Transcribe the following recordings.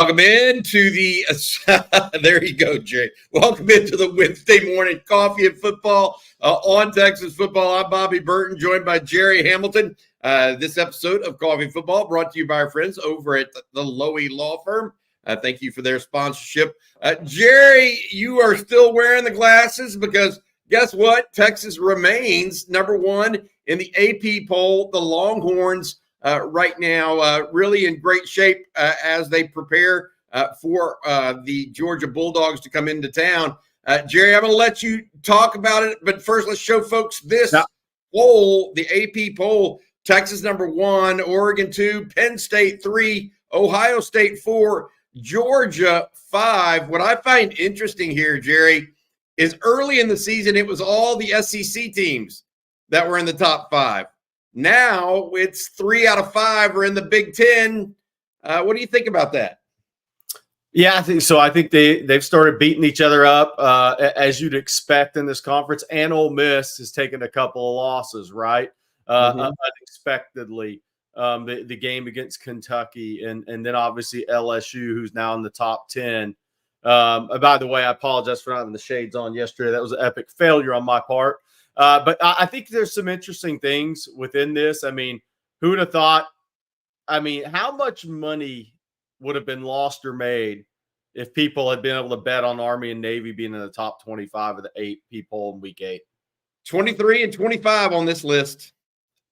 Welcome into the there you go, Jay. Welcome into the Wednesday morning coffee and football on Texas football. I'm Bobby Burton, joined by Jerry Hamilton. This episode of Coffee and Football brought to you by our friends over at the Lowy Law Firm. Thank you for their sponsorship. Jerry, you are still wearing the glasses because guess what? Texas remains number one in the AP poll. The Longhorns right now really in great shape as they prepare for the Georgia Bulldogs to come into town. Jerry, I'm going to let you talk about it, but first let's show folks this poll, the AP poll. Texas number 1, Oregon 2, Penn State 3, Ohio State 4, Georgia 5. What I find interesting here, Jerry, is early in the season it was all the SEC teams that were in the top 5. Now it's 3 out of 5 are in the Big Ten. What do you think about that? Yeah, I think so. I think they've started beating each other up as you'd expect in this conference. And Ole Miss has taken a couple of losses, right? Unexpectedly. The game against Kentucky and then obviously LSU, who's now in the top 10. By the way, I apologize for not having the shades on yesterday. That was an epic failure on my part. But I think there's some interesting things within this. I mean, who would have thought? I mean, how much money would have been lost or made if people had been able to bet on Army and Navy being in the top 25 of the 8 people in week 8? 23 and 25 on this list.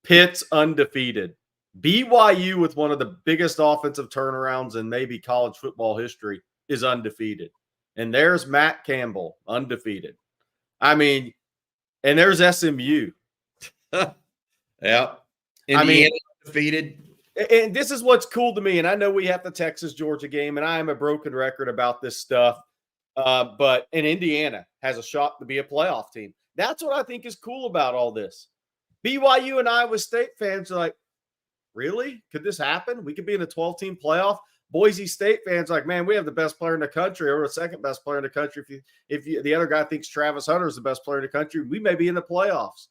Pitt's undefeated. BYU, with one of the biggest offensive turnarounds in maybe college football history, is undefeated. And there's Matt Campbell, undefeated. I mean, and there's SMU. Yeah. Indiana undefeated. And this is what's cool to me. And I know we have the Texas-Georgia game, and I am a broken record about this stuff. But Indiana has a shot to be a playoff team. That's what I think is cool about all this. BYU and Iowa State fans are like, really? Could this happen? We could be in a 12-team playoff? Boise State fans are like, man, we have the best player in the country or the second best player in the country. If the other guy thinks Travis Hunter is the best player in the country, we may be in the playoffs.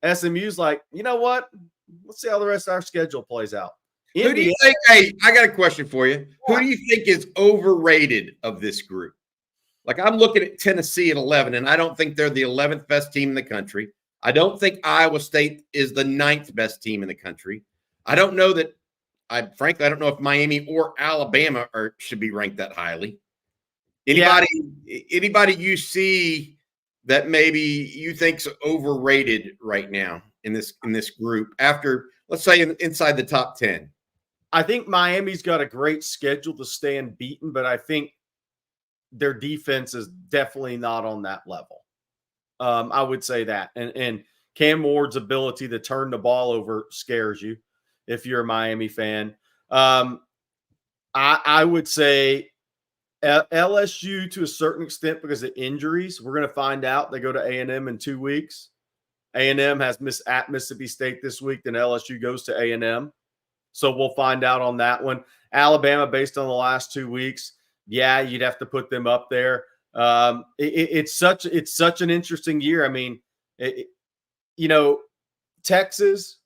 SMU's like, you know what? Let's see how the rest of our schedule plays out. Who do you think? Hey, I got a question for you. Who do you think is overrated of this group? Like, I'm looking at Tennessee at 11, and I don't think they're the 11th best team in the country. I don't think Iowa State is the 9th best team in the country. I don't know that. Frankly, I don't know if Miami or Alabama should be ranked that highly. Anybody you see that maybe you think's overrated right now in this group after, let's say, inside the top 10? I think Miami's got a great schedule to stay unbeaten, but I think their defense is definitely not on that level. I would say that. And Cam Ward's ability to turn the ball over scares you if you're a Miami fan. I would say LSU to a certain extent because of injuries. We're going to find out. They go to A&M in 2 weeks. A&M has at Mississippi State this week, then LSU goes to A&M. So we'll find out on that one. Alabama, based on the last 2 weeks, yeah, you'd have to put them up there. It's such an interesting year. I mean, Texas,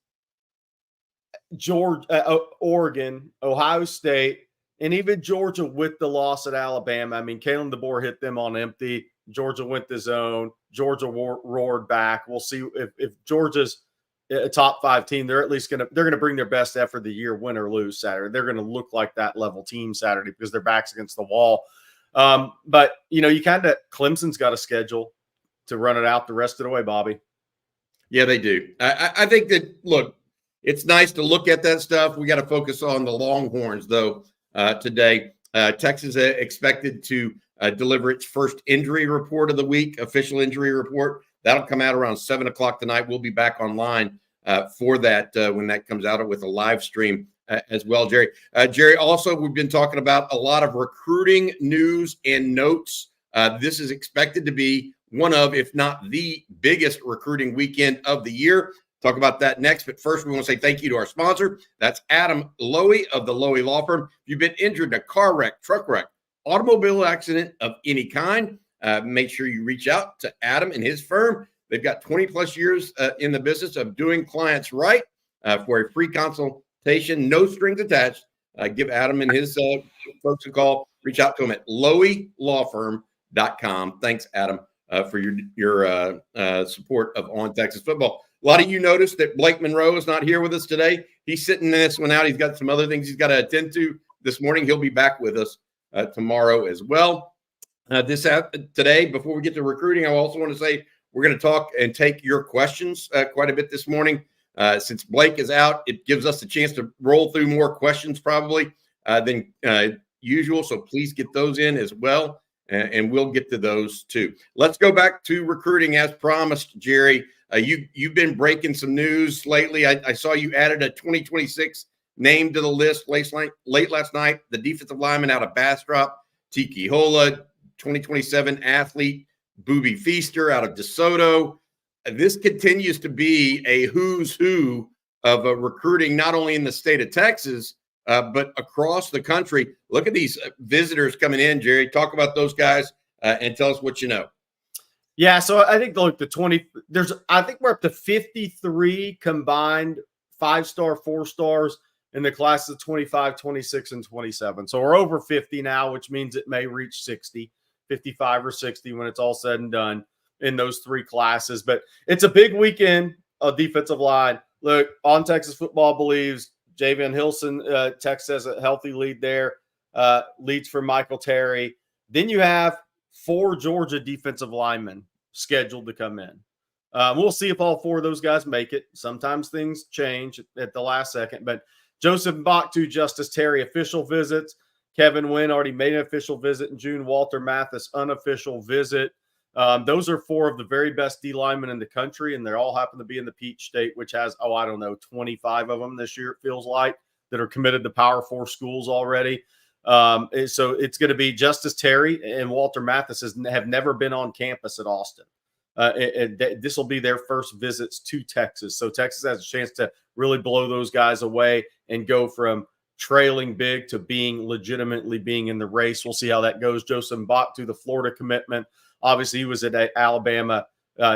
Georgia, Oregon, Ohio State, and even Georgia with the loss at Alabama. I mean, Kalen DeBoer hit them on empty. Georgia went the zone. Georgia roared back. We'll see if Georgia's a top 5 team. They're at least they're gonna bring their best effort of the year, win or lose Saturday. They're gonna look like that level team Saturday because their back's against the wall. But you Clemson's got a schedule to run it out the rest of the way, Bobby. Yeah, they do. I think that, look, it's nice to look at that stuff. We got to focus on the Longhorns, though, today. Texas expected to deliver its first injury report of the week, official injury report. That'll come out around 7 o'clock tonight. We'll be back online for that when that comes out with a live stream as well, Jerry. Jerry, also, we've been talking about a lot of recruiting news and notes. This is expected to be one of, if not the biggest recruiting weekend of the year. Talk about that next. But first, we want to say thank you to our sponsor. That's Adam Lowy of the Lowy Law Firm. If you've been injured in a car wreck, truck wreck, automobile accident of any kind, make sure you reach out to Adam and his firm. They've got 20 plus years in the business of doing clients right. For a free consultation, no strings attached. Give Adam and his folks a call. Reach out to them at loeylawfirm.com. Thanks, Adam, for your support of On Texas Football. A lot of you noticed that Blake Monroe is not here with us today. He's sitting this one out. He's got some other things he's got to attend to this morning. He'll be back with us tomorrow as well. Today, before we get to recruiting, I also want to say we're going to talk and take your questions quite a bit this morning. Since Blake is out, it gives us a chance to roll through more questions probably than usual. So please get those in as well, and we'll get to those too. Let's go back to recruiting as promised, Jerry. You've been breaking some news lately. I saw you added a 2026 name to the list late last night. The defensive lineman out of Bastrop, Tiki Hola, 2027 athlete, Booby Feaster out of DeSoto. This continues to be a who's who of recruiting, not only in the state of Texas, but across the country. Look at these visitors coming in, Jerry. Talk about those guys and tell us what you know. Yeah, so I think I think we're up to 53 combined 5-star, 4-stars in the classes of 25, 26, and 27. So we're over 50 now, which means it may reach 60, 55 or 60 when it's all said and done in those three classes. But it's a big weekend of defensive line. Look, On Texas Football believes Javian Hilson, Texas has a healthy lead there, leads for Michael Terry. Then you have 4 Georgia defensive linemen scheduled to come in. We'll see if all 4 of those guys make it. Sometimes things change at the last second, but Joseph Mbaktu, Justice Terry, official visits. Kevin Wynn already made an official visit in June. Walter Mathis, unofficial visit. Those are 4 of the very best D linemen in the country, and they all happen to be in the Peach State, which has, 25 of them this year, it feels like, that are committed to Power 4 schools already. So it's going to be Justice Terry and Walter Mathis have never been on campus at Austin. This will be their first visits to Texas. So Texas has a chance to really blow those guys away and go from trailing big to legitimately being in the race. We'll see how that goes. Joseph Mbaktu, the Florida commitment. Obviously, he was at an Alabama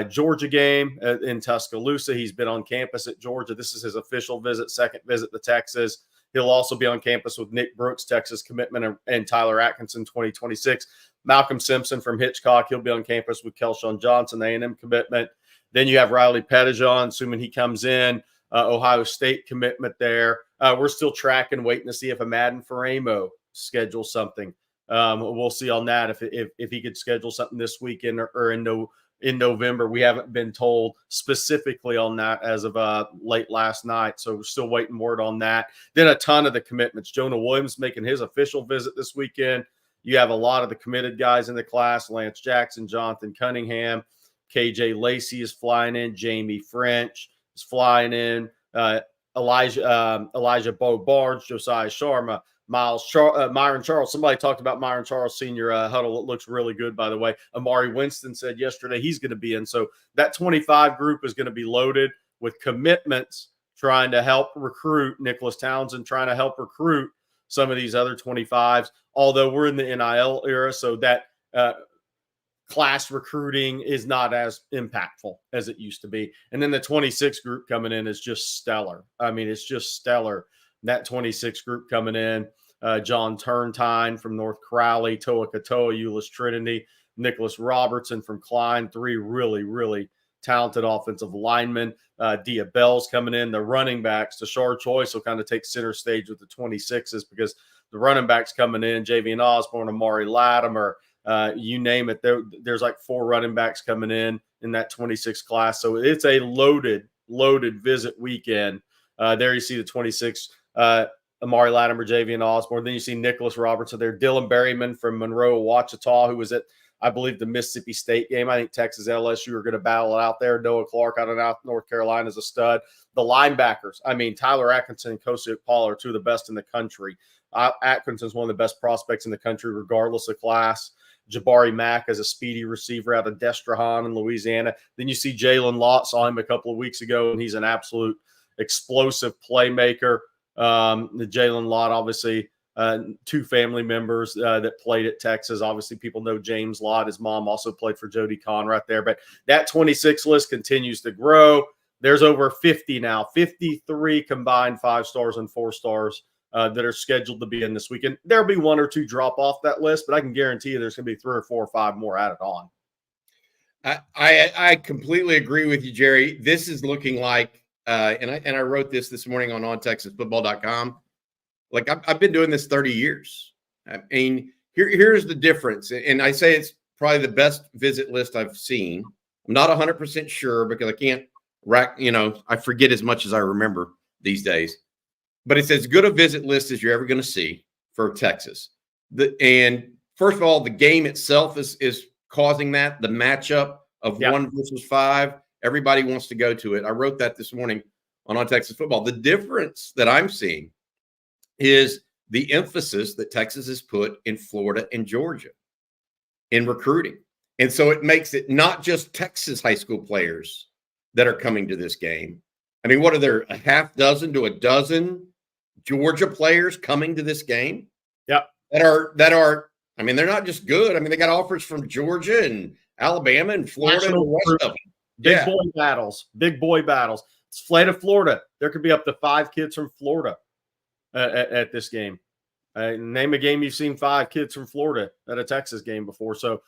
Georgia game in Tuscaloosa. He's been on campus at Georgia. This is his official visit, second visit to Texas. He'll also be on campus with Nick Brooks, Texas commitment, and Tyler Atkinson, 2026. Malcolm Simpson from Hitchcock. He'll be on campus with Kelshawn Johnson, A&M commitment. Then you have Riley Pettijohn, assuming he comes in, Ohio State commitment there. We're still tracking, waiting to see if a Madden Faramo schedules something. We'll see on that if he could schedule something this weekend or in November. We haven't been told specifically on that as of late last night, so we're still waiting word on that. Then a ton of the commitments. Jonah Williams making his official visit this weekend. You have a lot of the committed guys in the class: Lance Jackson, Jonathan Cunningham, KJ Lacey is flying in, Jamie French is flying in, Elijah Bo Barnes, Josiah Sharma, Myron Charles. Somebody talked about Myron Charles Sr. Huddle. It looks really good, by the way. Amari Winston said yesterday he's going to be in. So that 25 group is going to be loaded with commitments trying to help recruit Nicholas Townsend, trying to help recruit some of these other 25s, although we're in the NIL era, so that class recruiting is not as impactful as it used to be. And then the 26 group coming in is just stellar. I mean, it's just stellar. That 26 group coming in, John Turntine from North Crowley, Toa Katoa, Euless Trinity, Nicholas Robertson from Klein, 3 really, really talented offensive linemen. Dia Bell's coming in. The running backs, Tashard Choice will kind of take center stage with the 26s because the running backs coming in, Javian Osborne, Amari Latimer, you name it. There's like 4 running backs coming in that 26 class. So it's a loaded visit weekend. There you see the 26, Amari Latimer, Javian Osborne. Then you see Nicholas Robertson there. Dylan Berryman from Monroe, Ouachita, who was at, I believe, the Mississippi State game. I think Texas and LSU are going to battle it out there. Noah Clark out of North Carolina is a stud. The linebackers, Tyler Atkinson and Kosiak Paul are 2 of the best in the country. Atkinson's one of the best prospects in the country, regardless of class. Jabari Mack as a speedy receiver out of Destrehan in Louisiana. Then you see Jalen Lott, saw him a couple of weeks ago, and he's an absolute explosive playmaker. The Jalen Lott, obviously, 2 family members that played at Texas. Obviously, people know James Lott. His mom also played for Jody Conrad there. But that 26 list continues to grow. There's over 50 now, 53 combined 5 stars and 4 stars that are scheduled to be in this weekend. There'll be one or two drop off that list, but I can guarantee you there's going to be 3 or 4 or 5 more added on. I completely agree with you, Jerry. This is looking like, and I wrote this morning on ontexasfootball.com. Like I've been doing this 30 years. I mean, here's the difference, and I say it's probably the best visit list I've seen. I'm not 100% sure because I can't I forget as much as I remember these days. But it's as good a visit list as you're ever going to see for Texas. And first of all, the game itself is causing that. The matchup of 1 versus 5, everybody wants to go to it. I wrote that this morning on Texas Football. The difference that I'm seeing is the emphasis that Texas has put in Florida and Georgia in recruiting. And so it makes it not just Texas high school players that are coming to this game. I mean, what are there, a half dozen to a dozen Georgia players coming to this game? Yep. That are, I mean, they're not just good. I mean, they got offers from Georgia and Alabama and Florida and the rest of them. Big boy battles. It's Florida, Florida. There could be up to 5 kids from Florida at this game. Name a game you've seen 5 kids from Florida at a Texas game before. So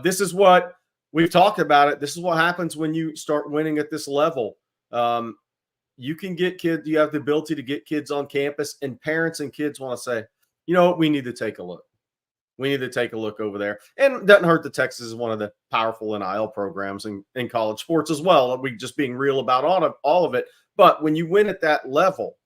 this is what we've talked about it. This is what happens when you start winning at this level. You can get kids. You have the ability to get kids on campus, and parents and kids want to say, you know what, we need to take a look. We need to take a look over there. And it doesn't hurt that Texas is one of the powerful NIL programs in college sports as well. We just being real about all of it. But when you win at that level,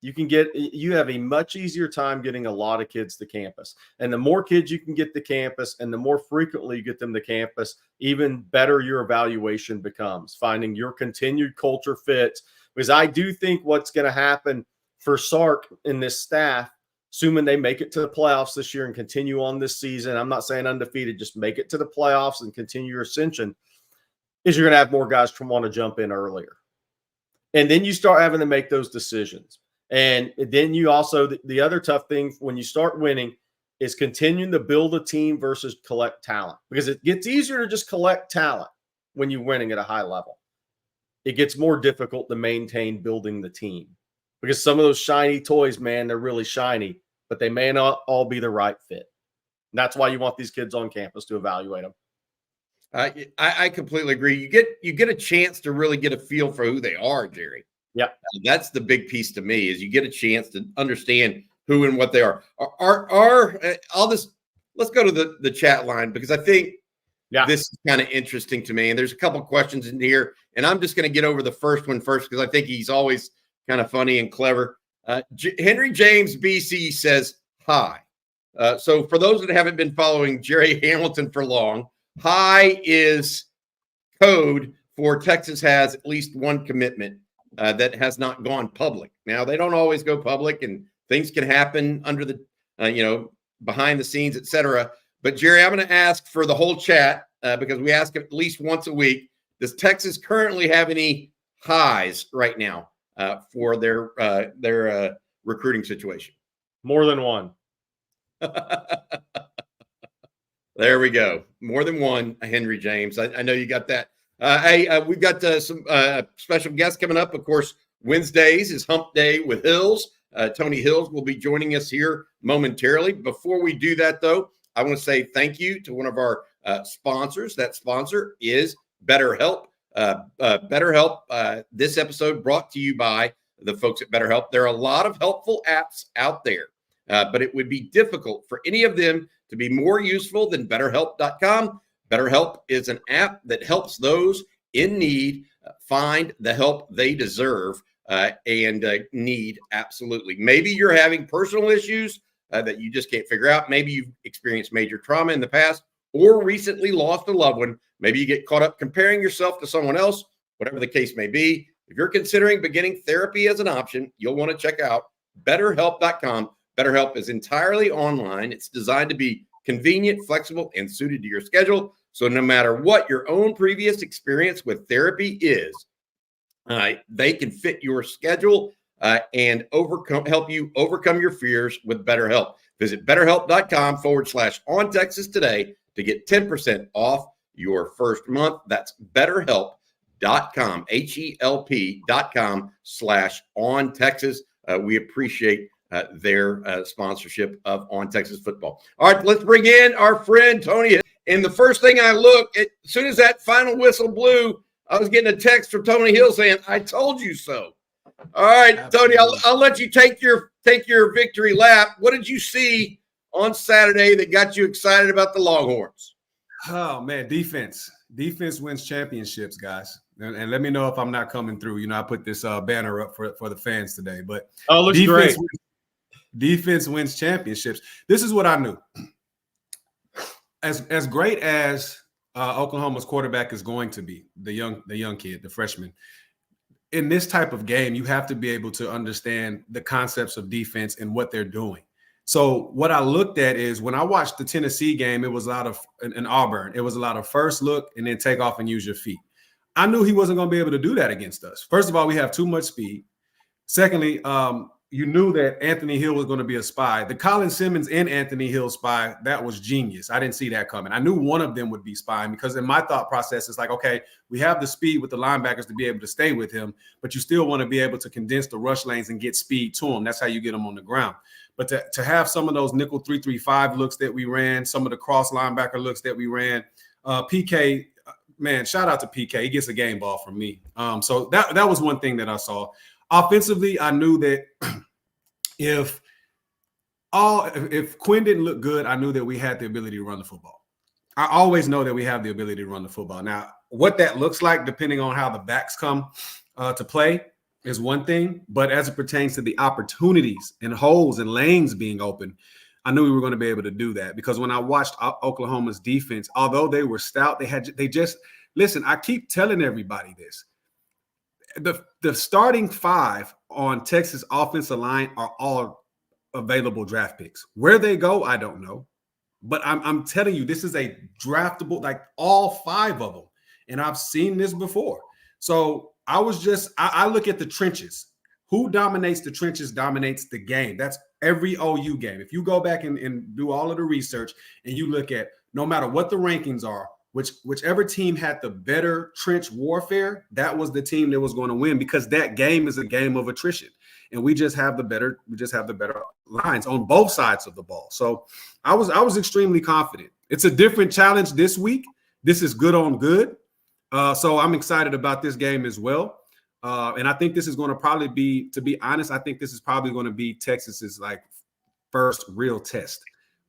you have a much easier time getting a lot of kids to campus. And the more kids you can get to campus and the more frequently you get them to campus, even better your evaluation becomes, finding your continued culture fits. Because I do think what's going to happen for Sark and this staff, assuming they make it to the playoffs this year and continue on this season, I'm not saying undefeated, just make it to the playoffs and continue your ascension, is you're going to have more guys want to jump in earlier. And then you start having to make those decisions. And then you also, the other tough thing when you start winning is continuing to build a team versus collect talent, because it gets easier to just collect talent when you're winning at a high level. It gets more difficult to maintain building the team, because some of those shiny toys, man, they're really shiny, but they may not all be the right fit. And that's why you want these kids on campus to evaluate them. I completely agree. You get a chance to really get a feel for who they are, Jerry. Yeah, that's the big piece to me, is you get a chance to understand who and what they are. Let's go to the chat line, because I think this is kind of interesting to me. And there's a couple questions in here, and I'm just going to get over the first one first, because I think he's always kind of funny and clever. Henry James BC says, hi. So for those that haven't been following Jerry Hamilton for long, hi is code for Texas has at least one commitment that has not gone public. Now, they don't always go public, and things can happen under the, behind the scenes, et cetera. But, Jerry, I'm going to ask for the whole chat, because we ask at least once a week, does Texas currently have any highs right now for their recruiting situation? More than one. There we go. More than one, Henry James. I know you got that. We've got some special guests coming up. Of course, Wednesdays is Hump Day with Hills. Tony Hills will be joining us here momentarily. Before we do that, though, I want to say thank you to one of our sponsors. That sponsor is BetterHelp. BetterHelp, this episode brought to you by the folks at BetterHelp. There are a lot of helpful apps out there, but it would be difficult for any of them to be more useful than BetterHelp.com. BetterHelp is an app that helps those in need find the help they deserve and need. Absolutely. Maybe you're having personal issues that you just can't figure out. Maybe you've experienced major trauma in the past or recently lost a loved one. Maybe you get caught up comparing yourself to someone else, whatever the case may be. If you're considering beginning therapy as an option, you'll want to check out BetterHelp.com. BetterHelp is entirely online. It's designed to be convenient, flexible, and suited to your schedule. So no matter what your own previous experience with therapy is, they can fit your schedule and help you overcome your fears with BetterHelp. Visit BetterHelp.com/OnTexas today to get 10% off your first month. That's BetterHelp.com, HELP.com/OnTexas. we appreciate their sponsorship of On Texas Football. All right, let's bring in our friend Tony. And the first thing I look at, as soon as that final whistle blew, I was getting a text from Tony Hill saying, "I told you so." All right, Absolutely. Tony, I'll let you take your victory lap. What did you see on Saturday that got you excited about the Longhorns? Oh man, defense wins championships, guys. And let me know if I'm not coming through. You know, I put this banner up for the fans today, but looks great. Defense wins championships. This is what I knew. As great as Oklahoma's quarterback is going to be, the young kid, the freshman, in this type of game, you have to be able to understand the concepts of defense and what they're doing. So what I looked at is when I watched the Tennessee game, it was a lot of in Auburn. It was a lot of first look and then take off and use your feet. I knew he wasn't going to be able to do that against us. First of all, we have too much speed. Secondly, you knew that Anthony Hill was going to be a spy. The Colin Simmons and Anthony Hill spy, that was genius. I didn't see that coming. I knew one of them would be spying because in my thought process, it's like, okay, we have the speed with the linebackers to be able to stay with him, but you still want to be able to condense the rush lanes and get speed to him. That's how you get him on the ground. But to have some of those nickel 3-3-5 looks that we ran, some of the cross linebacker looks that we ran, PK, man, shout out to PK. He gets a game ball from me. So that was one thing that I saw. Offensively, I knew that if Quinn didn't look good, I knew that we had the ability to run the football. I always know that we have the ability to run the football. Now, what that looks like, depending on how the backs come to play, is one thing. But as it pertains to the opportunities and holes and lanes being open, I knew we were going to be able to do that because when I watched Oklahoma's defense, although they were stout, they just listen. I keep telling everybody this. The starting five on Texas offensive line are all available draft picks. Where they go, I don't know. But I'm telling you, this is a draftable, like all five of them. And I've seen this before. So I look at the trenches. Who dominates the trenches dominates the game. That's every OU game. If you go back and do all of the research and you look at no matter what the rankings are, whichever team had the better trench warfare, that was the team that was going to win because that game is a game of attrition. And we just have the better lines on both sides of the ball. So I was extremely confident. It's a different challenge this week. This is good on good. So I'm excited about this game as well. And I think this is going to probably be, to be honest, I think this is probably going to be Texas's like first real test.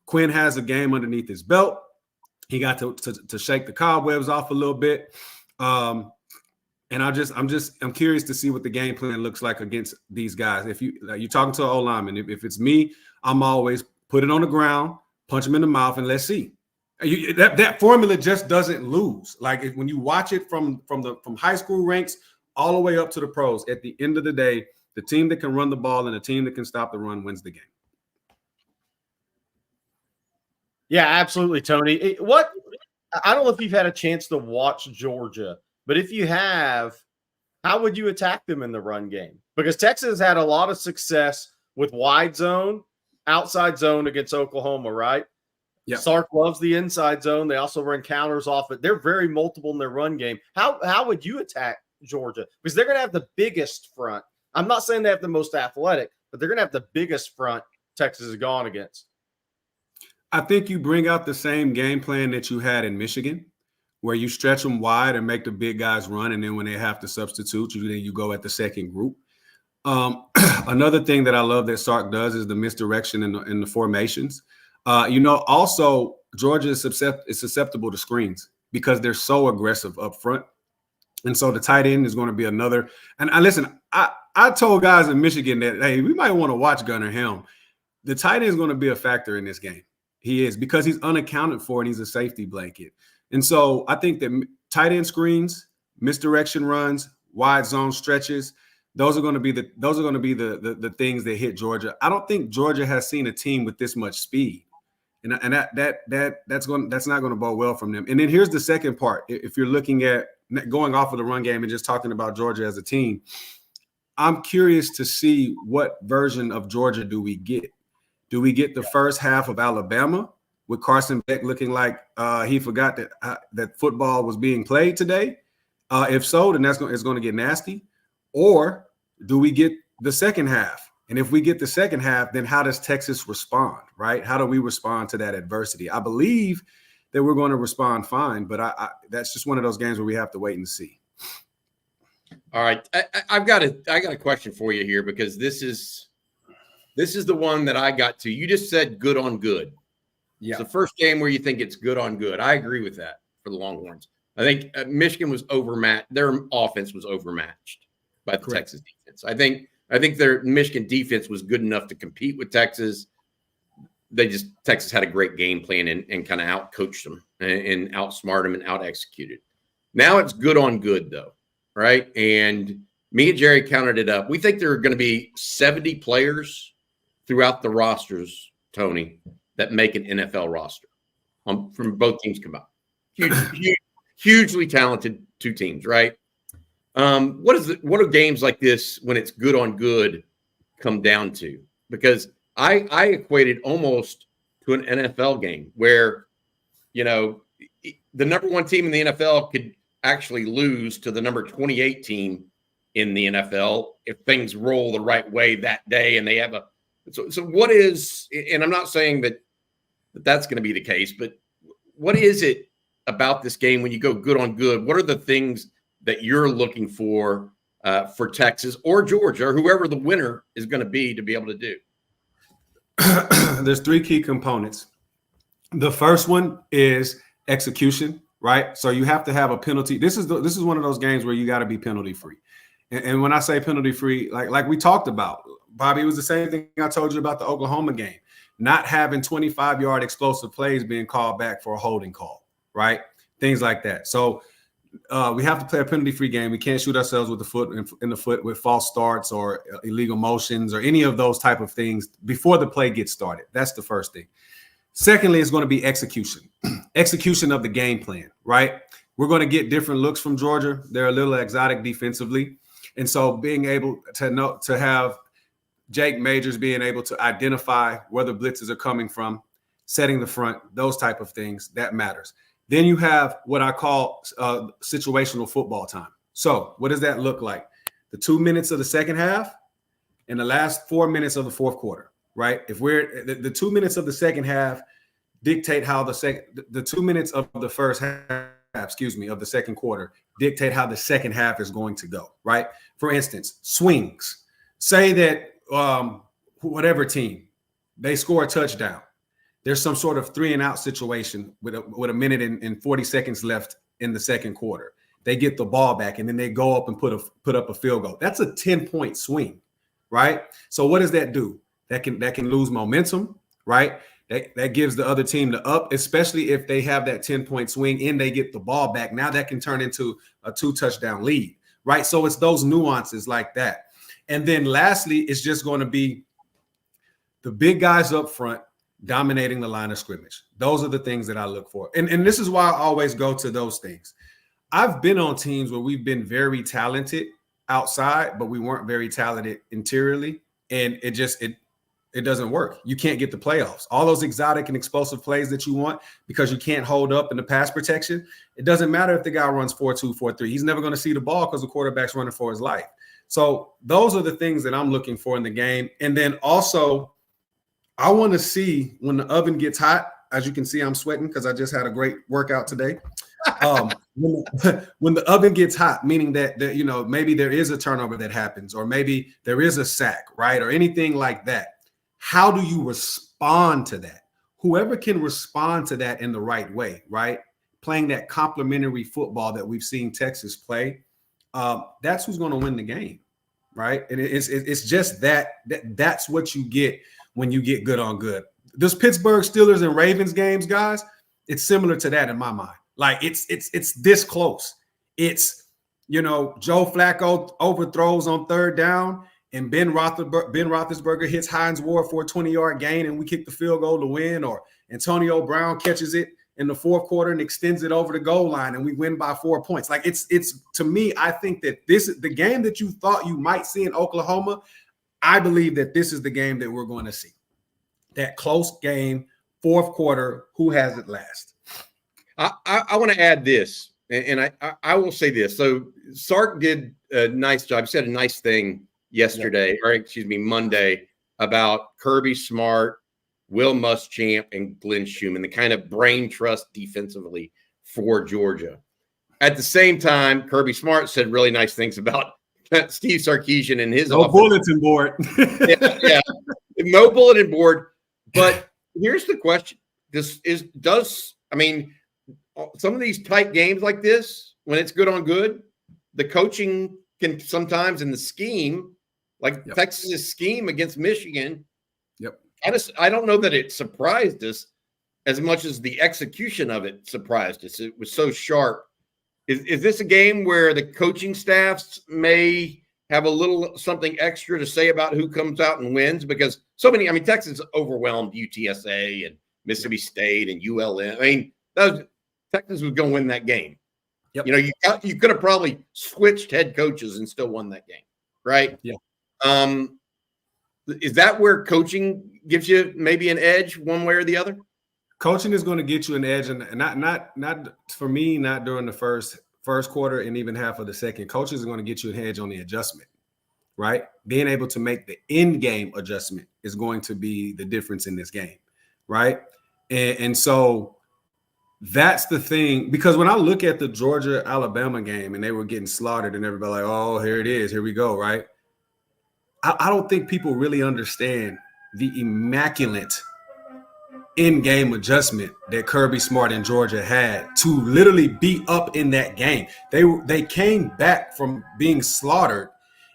Quinn has a game underneath his belt. He got to shake the cobwebs off a little bit. And I'm curious to see what the game plan looks like against these guys. If you're talking to an O-lineman, if it's me, I'm always put it on the ground, punch him in the mouth, and let's see. That formula just doesn't lose. Like when you watch it from high school ranks all the way up to the pros, at the end of the day, the team that can run the ball and the team that can stop the run wins the game. Yeah, absolutely, Tony. I don't know if you've had a chance to watch Georgia, but if you have, how would you attack them in the run game? Because Texas had a lot of success with wide zone, outside zone against Oklahoma, right? Yeah. Sark loves the inside zone. They also run counters off it. They're very multiple in their run game. How would you attack Georgia? Because they're going to have the biggest front. I'm not saying they have the most athletic, but they're going to have the biggest front Texas has gone against. I think you bring out the same game plan that you had in Michigan, where you stretch them wide and make the big guys run, and then when they have to substitute, you go at the second group. Another thing that I love that Sark does is the misdirection in the formations. Also Georgia is susceptible to screens because they're so aggressive up front, and so the tight end is going to be another. And listen, I told guys in Michigan that hey, we might want to watch Gunnar Helm. The tight end is going to be a factor in this game. He is because he's unaccounted for and he's a safety blanket. And so I think that tight end screens, misdirection runs, wide zone stretches, those are going to be the things that hit Georgia. I don't think Georgia has seen a team with this much speed, and that's not going to bode well from them. And then here's the second part: if you're looking at going off of the run game and just talking about Georgia as a team, I'm curious to see what version of Georgia do we get. Do we get the first half of Alabama with Carson Beck looking like he forgot that football was being played today? If so, then it's going to get nasty. Or do we get the second half And if we get the second half, then how does Texas respond, right? How do we respond to that adversity? I believe that we're going to respond fine, but that's just one of those games where we have to wait and see. All right, I got a question for you here, because this is the one that I got to. You just said good on good. Yeah, it's the first game where you think it's good on good. I agree with that for the Longhorns. I think Michigan was overmatched. Their offense was overmatched by the Texas defense. I think their Michigan defense was good enough to compete with Texas. Texas had a great game plan and kind of out-coached them and outsmarted them and out-executed. Now it's good on good, though, right? And me and Jerry counted it up. We think there are going to be 70 players throughout the rosters, Tony, that make an NFL roster from both teams combined. Hugely talented two teams, right? What do games like this, when it's good on good, come down to? Because I equated almost to an NFL game where, the number 1 team in the NFL could actually lose to the number 28 team in the NFL if things roll the right way that day and they have so what is, and I'm not saying that that's going to be the case, but what is it about this game when you go good on good? What are the things that you're looking for Texas or Georgia or whoever the winner is going to be able to do? There's 3 key components. The first one is execution, right? So you have to have a penalty. This is one of those games where you got to be penalty free. And when I say penalty free, like we talked about, Bobby, it was the same thing I told you about the Oklahoma game. Not having 25-yard explosive plays being called back for a holding call, right? Things like that. So we have to play a penalty-free game. We can't shoot ourselves with the foot in the foot with false starts or illegal motions or any of those type of things before the play gets started. That's the first thing. Secondly, it's going to be execution. Execution of the game plan, right? We're going to get different looks from Georgia. They're a little exotic defensively. And so being able to have Jake Majors being able to identify where the blitzes are coming from, setting the front, those type of things, that matters. Then you have what I call situational football time. So what does that look like? The 2 minutes of the second half and the last 4 minutes of the fourth quarter, right? If we're the 2 minutes of the second half dictate how the 2 minutes of the first half, of the second quarter dictate how the second half is going to go, right? For instance, swings. Say that whatever team, they score a touchdown. There's some sort of 3-and-out situation with a minute and 40 seconds left in the second quarter. They get the ball back and then they go up and put up a field goal. That's a 10-point swing, right? So what does that do? That can lose momentum, right? That gives the other team the up, especially if they have that 10-point swing and they get the ball back. Now that can turn into a 2-touchdown lead, right? So it's those nuances like that. And then lastly, it's just going to be the big guys up front dominating the line of scrimmage. Those are the things that I look for. And this is why I always go to those things. I've been on teams where we've been very talented outside, but we weren't very talented interiorly. And it doesn't work. You can't get the playoffs. All those exotic and explosive plays that you want because you can't hold up in the pass protection. It doesn't matter if the guy runs 4.2, 4.3. He's never going to see the ball because the quarterback's running for his life. So those are the things that I'm looking for in the game. And then also, I want to see when the oven gets hot. As you can see, I'm sweating because I just had a great workout today. When the oven gets hot, meaning that maybe there is a turnover that happens, or maybe there is a sack, right, or anything like that. How do you respond to that? Whoever can respond to that in the right way, right? Playing that complementary football that we've seen Texas play, that's who's going to win the game, right? And it's just that's what you get when you get good on good. This Pittsburgh Steelers and Ravens games, guys, it's similar to that in my mind. Like it's this close. It's, Joe Flacco overthrows on third down and Ben Roethlisberger hits Hines Ward for a 20-yard gain and we kick the field goal to win, or Antonio Brown catches it in the fourth quarter and extends it over the goal line and we win by 4 points. Like it's to me, I think that this is the game that you thought you might see in Oklahoma. I believe that this is the game that we're going to see. That close game, fourth quarter, who has it last? I want to add this, and I will say this. So Sark did a nice job. He said a nice thing yesterday, or excuse me, Monday, about Kirby Smart, Will Muschamp, and Glenn Schumann, the kind of brain trust defensively for Georgia. At the same time, Kirby Smart said really nice things about Steve Sarkisian and his no bulletin board. yeah, no bulletin board. But here's the question: some of these tight games like this, when it's good on good, the coaching can sometimes in the scheme, like Texas's scheme against Michigan. Yep. I don't know that it surprised us as much as the execution of it surprised us. It was so sharp. Is this a game where the coaching staffs may have a little something extra to say about who comes out and wins? Because Texas overwhelmed UTSA and Mississippi State and ULM. Texas was going to win that game. Yep. You could have probably switched head coaches and still won that game, right? Yeah. Is that where coaching gives you maybe an edge one way or the other? Coaching is going to get you an edge, and not for me, not during the first quarter and even half of the second. Coaches are going to get you an edge on the adjustment, right? Being able to make the in-game adjustment is going to be the difference in this game, right? And so that's the thing, because when I look at the Georgia-Alabama game and they were getting slaughtered and everybody like, oh, here it is, here we go, right? I don't think people really understand the immaculate in-game adjustment that Kirby Smart and Georgia had to literally be up in that game. They came back from being slaughtered,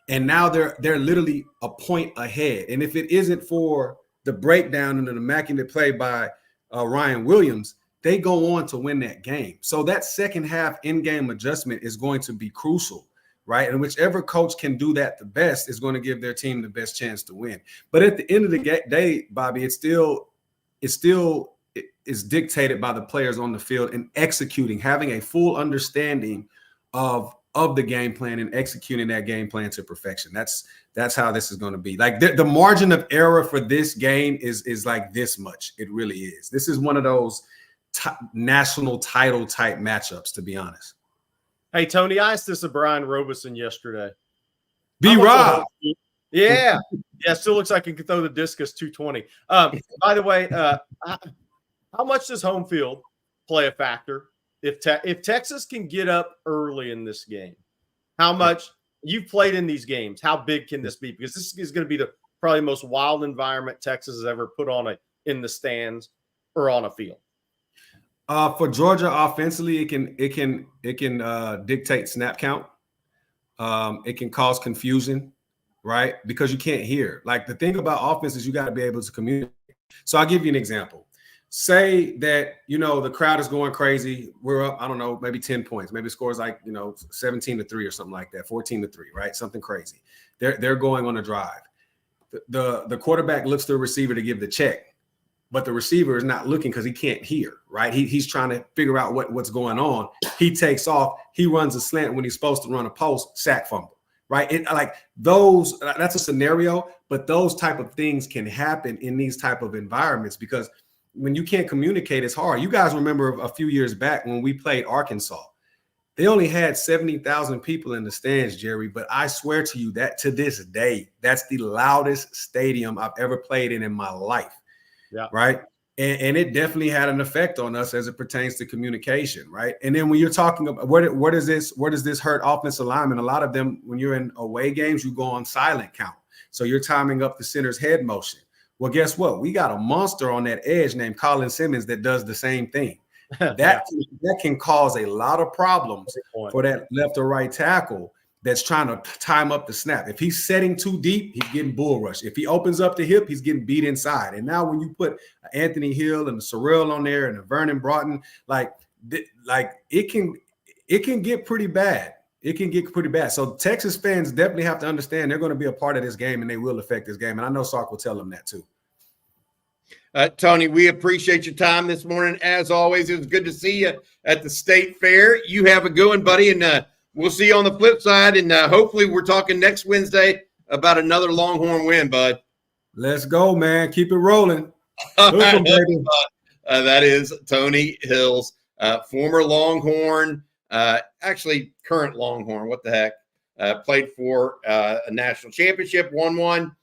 and now they're literally a point ahead. And if it isn't for the breakdown and the immaculate play by Ryan Williams, they go on to win that game. So that second half in-game adjustment is going to be crucial, right? And whichever coach can do that the best is going to give their team the best chance to win. But at the end of the day, Bobby, it still is dictated by the players on the field and executing, having a full understanding of the game plan and executing that game plan to perfection. That's how this is going to be. Like the margin of error for this game is like this much. It really is. This is one of those national title type matchups, to be honest. Hey, Tony, I asked this of Brian Robeson yesterday. B-Rob. Yeah. Yeah, still looks like he can throw the discus 220. By the way, how much does home field play a factor? If Texas can get up early in this game, how much you've played in these games, how big can this be? Because this is going to be the probably most wild environment Texas has ever put on in the stands or on a field. For Georgia offensively, it can dictate snap count. It can cause confusion, right? Because you can't hear. Like the thing about offense is you got to be able to communicate. So I'll give you an example. Say that, the crowd is going crazy. We're up, I don't know, maybe 10 points. Maybe the score is like, 17-3 or something like that, 14-3, right? Something crazy. They're going on a drive. The quarterback looks to the receiver to give the check, but the receiver is not looking because he can't hear, right? He's trying to figure out what's going on. He takes off. He runs a slant when he's supposed to run a post, sack fumble, right? That's a scenario, but those type of things can happen in these type of environments because when you can't communicate, it's hard. You guys remember a few years back when we played Arkansas. They only had 70,000 people in the stands, Jerry, but I swear to you that to this day, that's the loudest stadium I've ever played in my life. Yeah. Right. And it definitely had an effect on us as it pertains to communication. Right. And then when you're talking about where does this hurt offensive linemen? A lot of them, when you're in away games, you go on silent count. So you're timing up the center's head motion. Well, guess what? We got a monster on that edge named Colin Simmons that does the same thing. That can cause a lot of problems for that left or right tackle that's trying to time up the snap. If he's setting too deep, he's getting bull rushed. If he opens up the hip, he's getting beat inside. And now when you put Anthony Hill and the Sorrell on there and the Vernon Broughton, it can get pretty bad. It can get pretty bad. So Texas fans definitely have to understand they're going to be a part of this game and they will affect this game. And I know Sark will tell them that too. Tony, we appreciate your time this morning. As always, it was good to see you at the State Fair. You have a good one, buddy, and we'll see you on the flip side. And hopefully we're talking next Wednesday about another Longhorn win, bud. Let's go, man. Keep it rolling. That is Tony Hills, former Longhorn, actually current Longhorn. What the heck? played for a national championship, won one,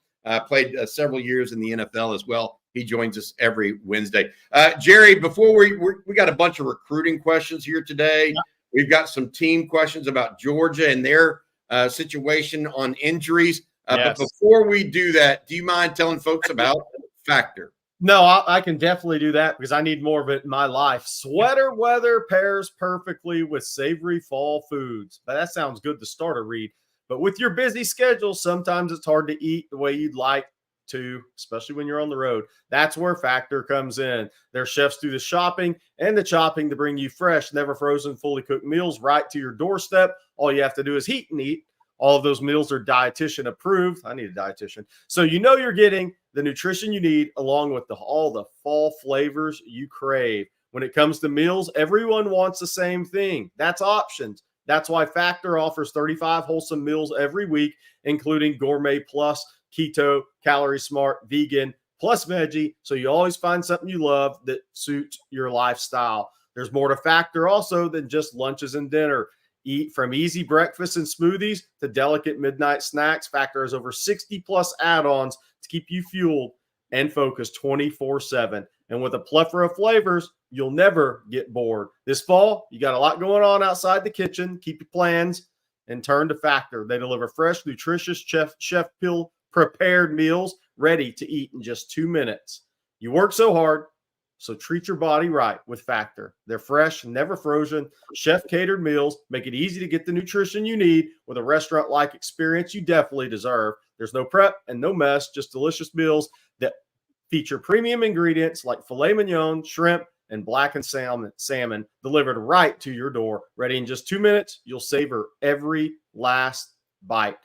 played several years in the NFL as well. He joins us every Wednesday. Jerry, before we got a bunch of recruiting questions here today. Yeah. We've got some team questions about Georgia and their situation on injuries. Yes. But before we do that, do you mind telling folks about Factor? No, I can definitely do that because I need more of it in my life. Sweater weather pairs perfectly with savory fall foods. But that sounds good to start a read. But with your busy schedule, sometimes it's hard to eat the way you'd like to, especially when you're on the road. That's where Factor comes in. Their chefs do the shopping and the chopping to bring you fresh, never frozen, fully cooked meals right to your doorstep. All you have to do is heat and eat. All of those meals are dietitian approved. I need a dietitian. So you know you're getting the nutrition you need along with all the fall flavors you crave. When it comes to meals, everyone wants the same thing. That's options. That's why Factor offers 35 wholesome meals every week, including Gourmet Plus, Keto, Calorie Smart, Vegan, plus Veggie. So you always find something you love that suits your lifestyle. There's more to Factor also than just lunches and dinner. Eat from easy breakfasts and smoothies to delicate midnight snacks. Factor has over 60 plus add-ons to keep you fueled and focused 24/7. And with a plethora of flavors, you'll never get bored. This fall, you got a lot going on outside the kitchen. Keep your plans and turn to Factor. They deliver fresh, nutritious, chef prepared meals ready to eat in just 2 minutes. You work so hard, so treat your body right with Factor. They're fresh, never frozen, chef-catered meals. Make it easy to get the nutrition you need with a restaurant-like experience you definitely deserve. There's no prep and no mess, just delicious meals that feature premium ingredients like filet mignon, shrimp, and blackened salmon delivered right to your door. Ready in just 2 minutes, you'll savor every last bite.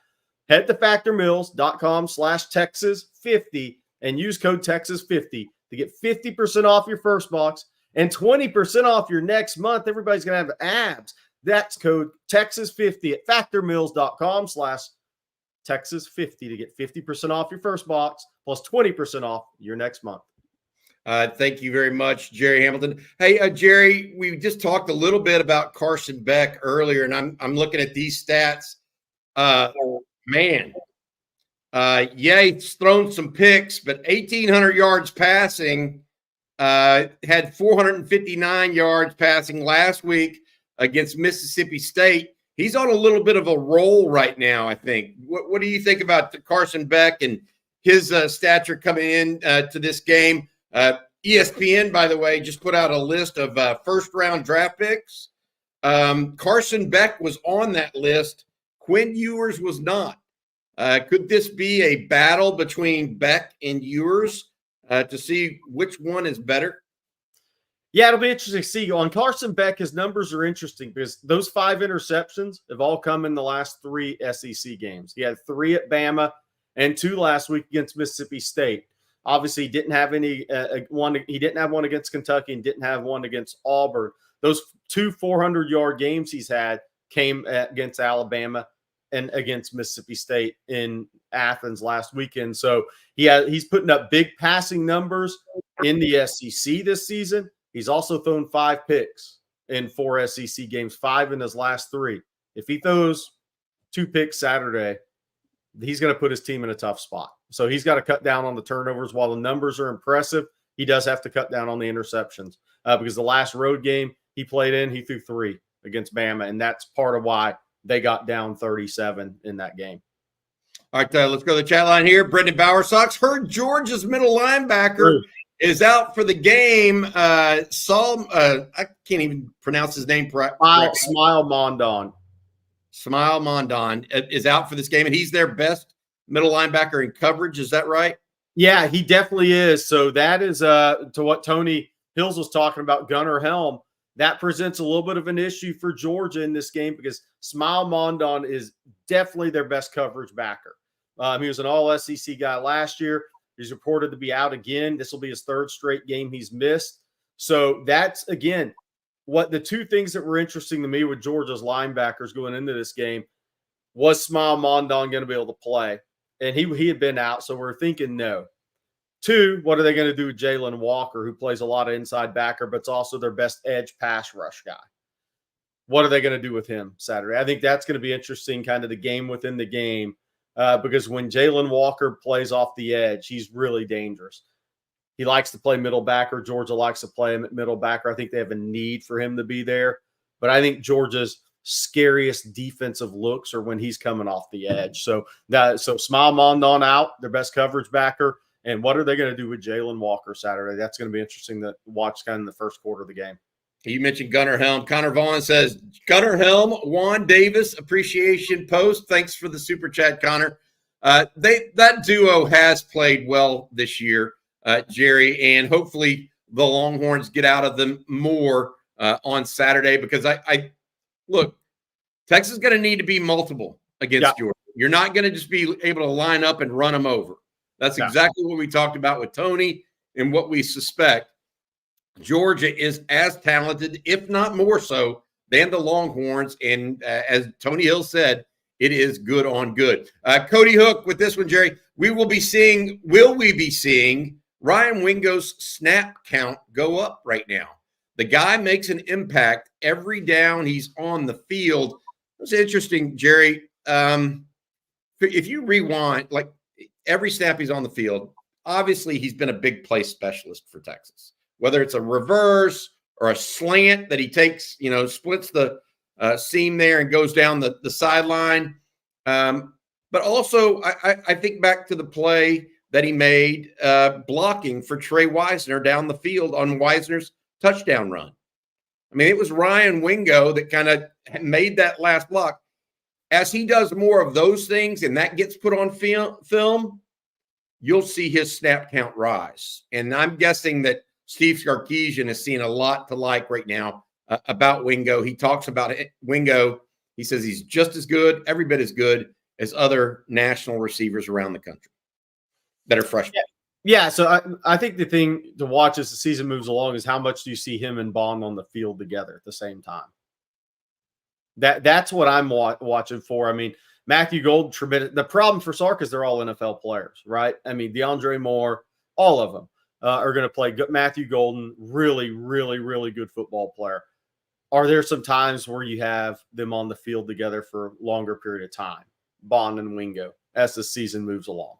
Head to factormeals.com/Texas50 and use code Texas50 to get 50% off your first box and 20% off your next month. Everybody's going to have abs. That's code Texas50 at factormeals.com/Texas50 to get 50% off your first box plus 20% off your next month. Thank you very much, Jerry Hamilton. Hey, Jerry, we just talked a little bit about Carson Beck earlier, and I'm looking at these stats. He's thrown some picks, but 1,800 yards passing, had 459 yards passing last week against Mississippi State. He's on a little bit of a roll right now, I think. What do you think about Carson Beck and his stature coming in to this game? ESPN, by the way, just put out a list of first-round draft picks. Carson Beck was on that list. Quinn Ewers was not. Could this be a battle between Beck and Ewers to see which one is better? Yeah, it'll be interesting to see. On Carson Beck, his numbers are interesting because those 5 interceptions have all come in the last 3 SEC games. He had 3 at Bama and 2 last week against Mississippi State. Obviously, he didn't have one. He didn't have one against Kentucky and didn't have one against Auburn. Those 2 400-yard games he's had came against Alabama and against Mississippi State in Athens last weekend. So he's putting up big passing numbers in the SEC this season. He's also thrown 5 picks in 4 SEC games, 5 in his last 3. If he throws 2 picks Saturday, he's going to put his team in a tough spot. So he's got to cut down on the turnovers. While the numbers are impressive, he does have to cut down on the interceptions because the last road game he played in, he threw 3 against Bama, and that's part of why they got down 37 in that game. All right, let's go to the chat line here. Brendan Bowersox heard Georgia's middle linebacker is out for the game. I can't even pronounce his name correctly. Smile Mondon. Smile Mondon is out for this game, and he's their best middle linebacker in coverage. Is that right? Yeah, he definitely is. So that is to what Tony Hills was talking about, Gunnar Helm. That presents a little bit of an issue for Georgia in this game because Smile Mondon is definitely their best coverage backer. He was an all-SEC guy last year. He's reported to be out again. This will be his 3rd straight game he's missed. So that's, again, what the 2 things that were interesting to me with Georgia's linebackers going into this game was Smile Mondon going to be able to play? And he had been out, so we're thinking no. 2, what are they going to do with Jalen Walker, who plays a lot of inside backer, but it's also their best edge pass rush guy? what are they going to do with him Saturday? I think that's going to be interesting, kind of the game within the game, because when Jalen Walker plays off the edge, he's really dangerous. He likes to play middle backer. Georgia likes to play him at middle backer. I think they have a need for him to be there. But I think Georgia's scariest defensive looks are when he's coming off the edge. So Smile Mondon out, their best coverage backer. And what are they going to do with Jalen Walker Saturday? That's going to be interesting to watch kind of in the first quarter of the game. You mentioned Gunnar Helm. Connor Vaughn says, Gunnar Helm, Juan Davis, appreciation post. Thanks for the super chat, Connor. That duo has played well this year, Jerry, and hopefully the Longhorns get out of them more on Saturday, because I look, Texas is going to need to be multiple against Georgia. You're not going to just be able to line up and run them over. That's exactly what we talked about with Tony, and what we suspect. Georgia is as talented, if not more so, than the Longhorns. And as Tony Hill said, it is good on good. Cody Hook with this one, Jerry. Will we be seeing Ryan Wingo's snap count go up right now? The guy makes an impact every down he's on the field. It's interesting, Jerry. If you rewind, like every snap he's on the field, obviously he's been a big play specialist for Texas. Whether it's a reverse or a slant that he takes, splits the seam there and goes down the sideline. But also, I think back to the play that he made blocking for Trey Wisner down the field on Wisner's touchdown run. I mean, it was Ryan Wingo that kind of made that last block. As he does more of those things and that gets put on film, you'll see his snap count rise. And I'm guessing that Steve Sarkisian is seeing a lot to like right now about Wingo. He talks about it. Wingo, he says he's just as good, every bit as good as other national receivers around the country that are freshmen. Yeah, so I think the thing to watch as the season moves along is how much do you see him and Bond on the field together at the same time. That's what I'm watching for. I mean, Matthew Golden, tremendous. The problem for Sark is they're all NFL players, right? I mean, DeAndre Moore, all of them are going to play. Matthew Golden, really, really, really good football player. Are there some times where you have them on the field together for a longer period of time, Bond and Wingo, as the season moves along?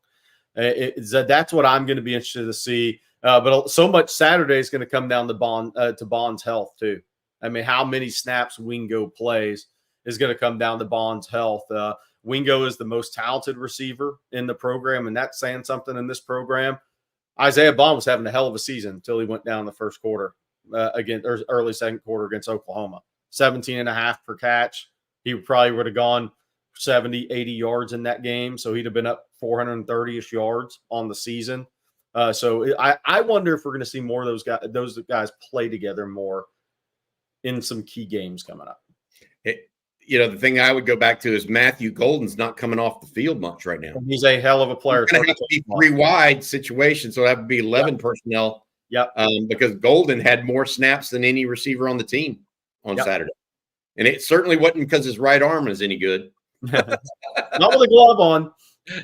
That's what I'm going to be interested to see. But so much Saturday is going to come down to Bond's health too. I mean, how many snaps Wingo plays is going to come down to Bond's health. Wingo is the most talented receiver in the program, and that's saying something in this program. Isaiah Bond was having a hell of a season until he went down in the first quarter early second quarter against Oklahoma. 17.5 per catch. He probably would have gone 70, 80 yards in that game. So he'd have been up 430-ish yards on the season. So I wonder if we're going to see more of those guys play together more in some key games coming up. The thing I would go back to is Matthew Golden's not coming off the field much right now. He's a hell of a player. It's going to have to be 3 wide situation, so that would be 11 personnel. Yep. Because Golden had more snaps than any receiver on the team on Saturday. And it certainly wasn't because his right arm is any good. Not with a glove on.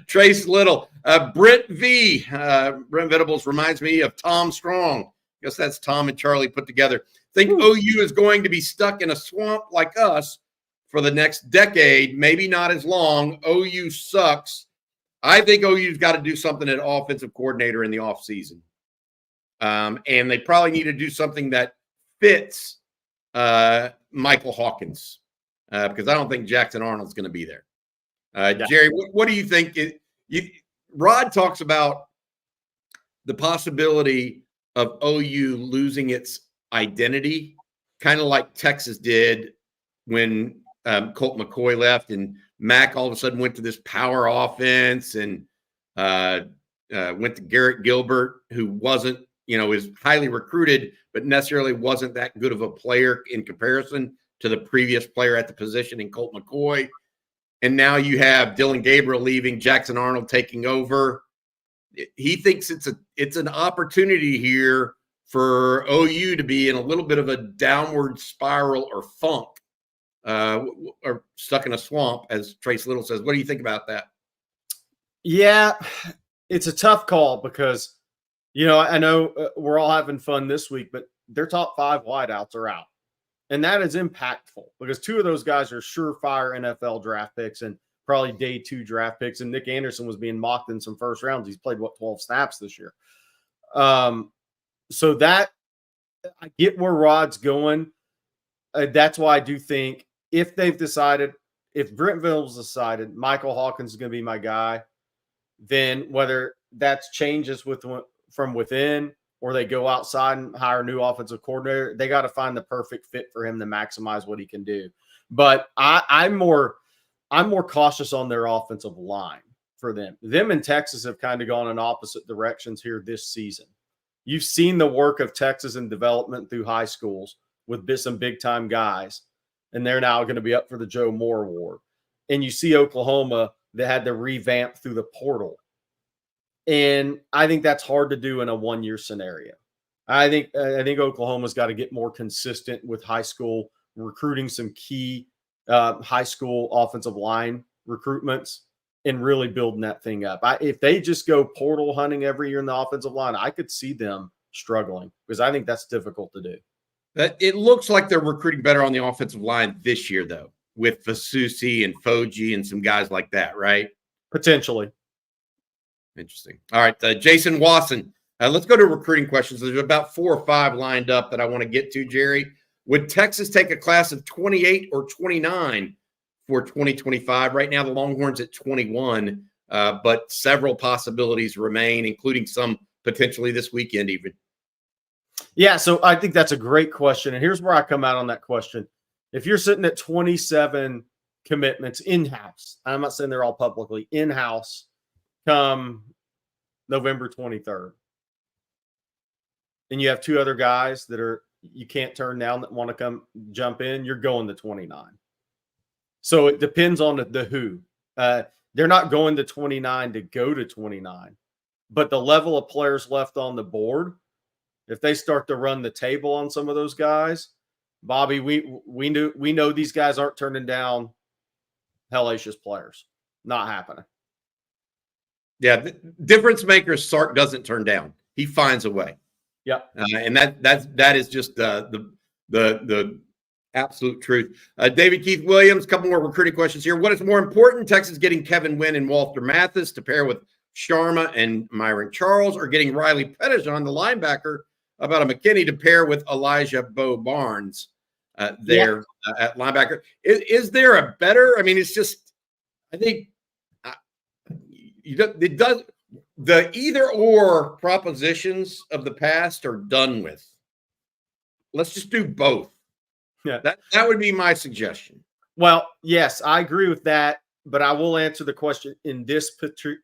Trace Little. Brent Venables reminds me of Tom Strong. I guess that's Tom and Charlie put together. Think OU is going to be stuck in a swamp like us for the next decade, maybe not as long. OU sucks. I think OU's got to do something at offensive coordinator in the offseason. And they probably need to do something that fits Michael Hawkins because I don't think Jackson Arnold's going to be there. Jerry, what do you think? Rod talks about the possibility of OU losing its identity, kind of like Texas did when Colt McCoy left and Mac all of a sudden went to this power offense and went to Garrett Gilbert, who wasn't, is highly recruited, but necessarily wasn't that good of a player in comparison to the previous player at the position in Colt McCoy. And now you have Dylan Gabriel leaving, Jackson Arnold taking over. He thinks it's an opportunity here for OU to be in a little bit of a downward spiral or funk, or stuck in a swamp, as Trace Little says. What do you think about that? Yeah, it's a tough call because, I know we're all having fun this week, but their top 5 wideouts are out. And that is impactful because two of those guys are surefire NFL draft picks and probably day 2 draft picks. And Nick Anderson was being mocked in some first rounds. He's played, 12 snaps this year. So that I get where Rod's going. That's why I do think if Brentville's decided Michael Hawkins is going to be my guy, then whether that changes from within or they go outside and hire a new offensive coordinator, they got to find the perfect fit for him to maximize what he can do. But I'm more cautious on their offensive line for them. Them and Texas have kind of gone in opposite directions here this season. You've seen the work of Texas in development through high schools with some big-time guys, and they're now going to be up for the Joe Moore Award. And you see Oklahoma that had to revamp through the portal. And I think that's hard to do in a one-year scenario. I think Oklahoma's got to get more consistent with high school recruiting, some key high school offensive line recruitments, and really building that thing up. If they just go portal hunting every year in the offensive line, I could see them struggling because I think that's difficult to do. It looks like they're recruiting better on the offensive line this year, though, with Fasusi and Foji and some guys like that, right? Potentially. Interesting. All right, Jason Wasson. Let's go to recruiting questions. There's about 4 or 5 lined up that I want to get to, Jerry. Would Texas take a class of 28 or 29 for 2025? Right now, the Longhorns at 21, but several possibilities remain, including some potentially this weekend even. Yeah, so I think that's a great question. And here's where I come out on that question. If you're sitting at 27 commitments in-house, I'm not saying they're all publicly, in-house, come November 23rd. And you have 2 other guys that you can't turn down that want to come jump in, you're going to 29. So it depends on the who. They're not going to 29 to go to 29, but the level of players left on the board, if they start to run the table on some of those guys, Bobby, we know these guys aren't turning down hellacious players. Not happening. Yeah, difference maker Sark doesn't turn down. He finds a way. Yeah, and that is just the absolute truth. David Keith Williams, a couple more recruiting questions here. What is more important, Texas getting Kevin Wynn and Walter Mathis to pair with Sharma and Myron Charles, or getting Riley Pettijohn, the linebacker, about a McKinney to pair with Elijah Bo Barnes at linebacker? Is there a better? I mean, it's just, I think it does. The either or propositions of the past are done with. Let's just do both. Yeah, that would be my suggestion. Well, yes, I agree with that, but I will answer the question in this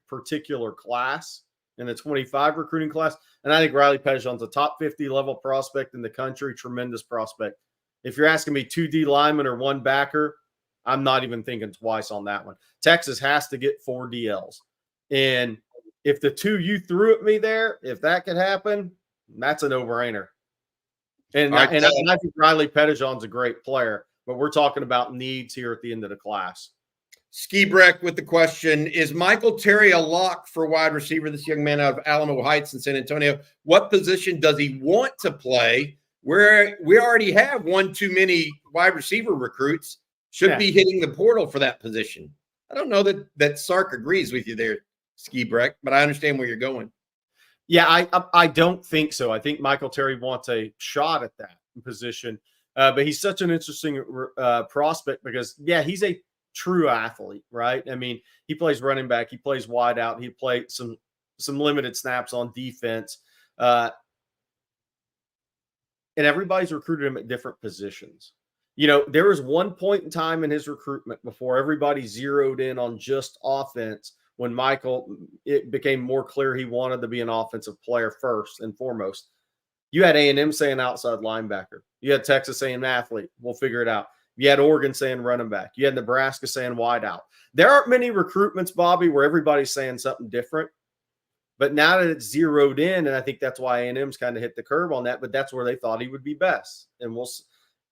particular class, in the 25 recruiting class. And I think Riley Pettijohn's a top 50 level prospect in the country, tremendous prospect. If you're asking me 2 D linemen or 1 backer, I'm not even thinking twice on that one. Texas has to get 4 DLs. And if the 2 you threw at me there, if that could happen, that's a no-brainer. And I think Riley Pettijohn's a great player, but we're talking about needs here at the end of the class. Ski Breck with the question, is Michael Terry a lock for wide receiver? This young man out of Alamo Heights in San Antonio. What position does he want to play? We already have one too many wide receiver recruits. Should be hitting the portal for that position. I don't know that Sark agrees with you there, Ski Breck, but I understand where you're going. Yeah, I don't think so. I think Michael Terry wants a shot at that position, but he's such an interesting prospect because, he's a true athlete, right? I mean, he plays running back, he plays wide out, he played some limited snaps on defense, and everybody's recruited him at different positions. You know, there was one point in time in his recruitment before everybody zeroed in on just offense when it became more clear he wanted to be an offensive player first and foremost. You had A&M saying outside linebacker. You had Texas saying athlete. We'll figure it out. You had Oregon saying running back. You had Nebraska saying wide out. There aren't many recruitments, Bobby, where everybody's saying something different. But now that it's zeroed in, and I think that's why A&M's kind of hit the curve on that, but that's where they thought he would be best. And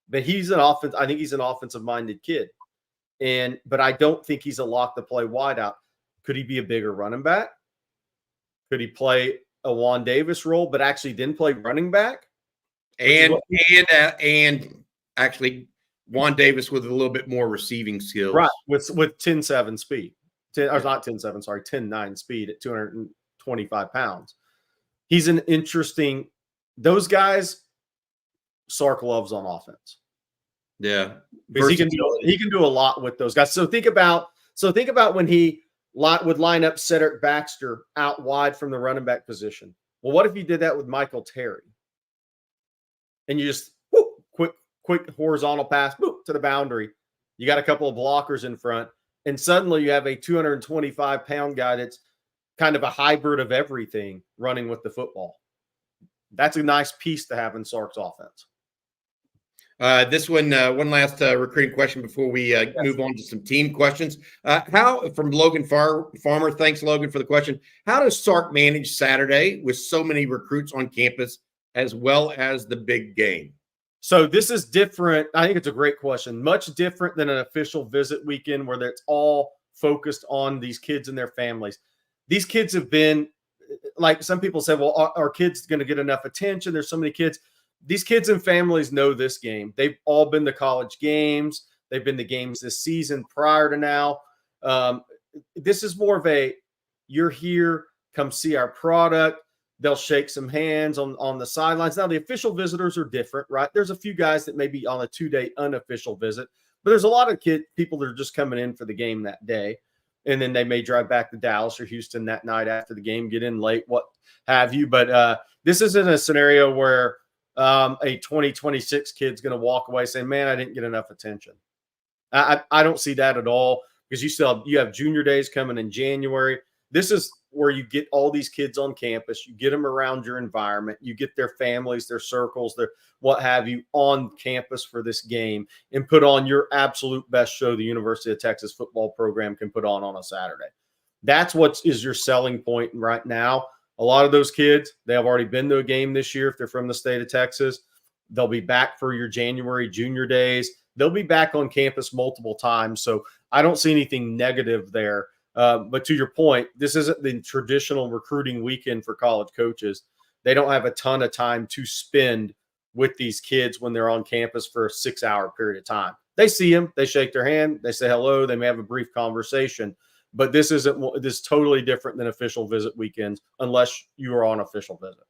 but he's I think he's an offensive-minded kid. But I don't think he's a lock to play wide out. Could he be a bigger running back? Could he play a Juan Davis role, but actually didn't play running back? And actually Juan Davis with a little bit more receiving skills. Right, with 10.7 speed. Or not 10.7, sorry, 10.9 speed at 225 pounds. He's an interesting – those guys Sark loves on offense. Yeah. Because he can do a lot with those guys. So think about when he would line up Cedric Baxter out wide from the running back position. Well, what if you did that with Michael Terry? And you just quick horizontal pass to the boundary. You got a couple of blockers in front, and suddenly you have a 225-pound guy that's kind of a hybrid of everything running with the football. That's a nice piece to have in Sark's offense. This one last recruiting question before we move on to some team questions. From Logan Farmer, thanks, Logan, for the question. How does Sark manage Saturday with so many recruits on campus as well as the big game? So this is different. I think it's a great question. Much different than an official visit weekend where it's all focused on these kids and their families. These kids have been, like some people say, well, our kids going to get enough attention? There's so many kids. These kids and families know this game. They've all been to college games. They've been to games this season prior to now. This is more of a, you're here, come see our product. They'll shake some hands on the sidelines. Now, the official visitors are different, right? There's a few guys that may be on a 2-day unofficial visit, but there's a lot of people that are just coming in for the game that day. And then they may drive back to Dallas or Houston that night after the game, get in late, what have you. But this isn't a scenario where a 2026 kid's going to walk away saying, man, I didn't get enough attention. I don't see that at all, because you have junior days coming in January. This is where you get all these kids on campus. You get them around your environment. You get their families, their circles, their what have you on campus for this game, and put on your absolute best show the University of Texas football program can put on a Saturday. That's what is your selling point right now. A lot of those kids, they have already been to a game this year if they're from the state of Texas. They'll be back for your January junior days. They'll be back on campus multiple times. So I don't see anything negative there. But to your point, this isn't the traditional recruiting weekend for college coaches. They don't have a ton of time to spend with these kids when they're on campus for a 6-hour period of time. They see them, they shake their hand, they say hello, they may have a brief conversation. But this is totally different than official visit weekends unless you are on official visit.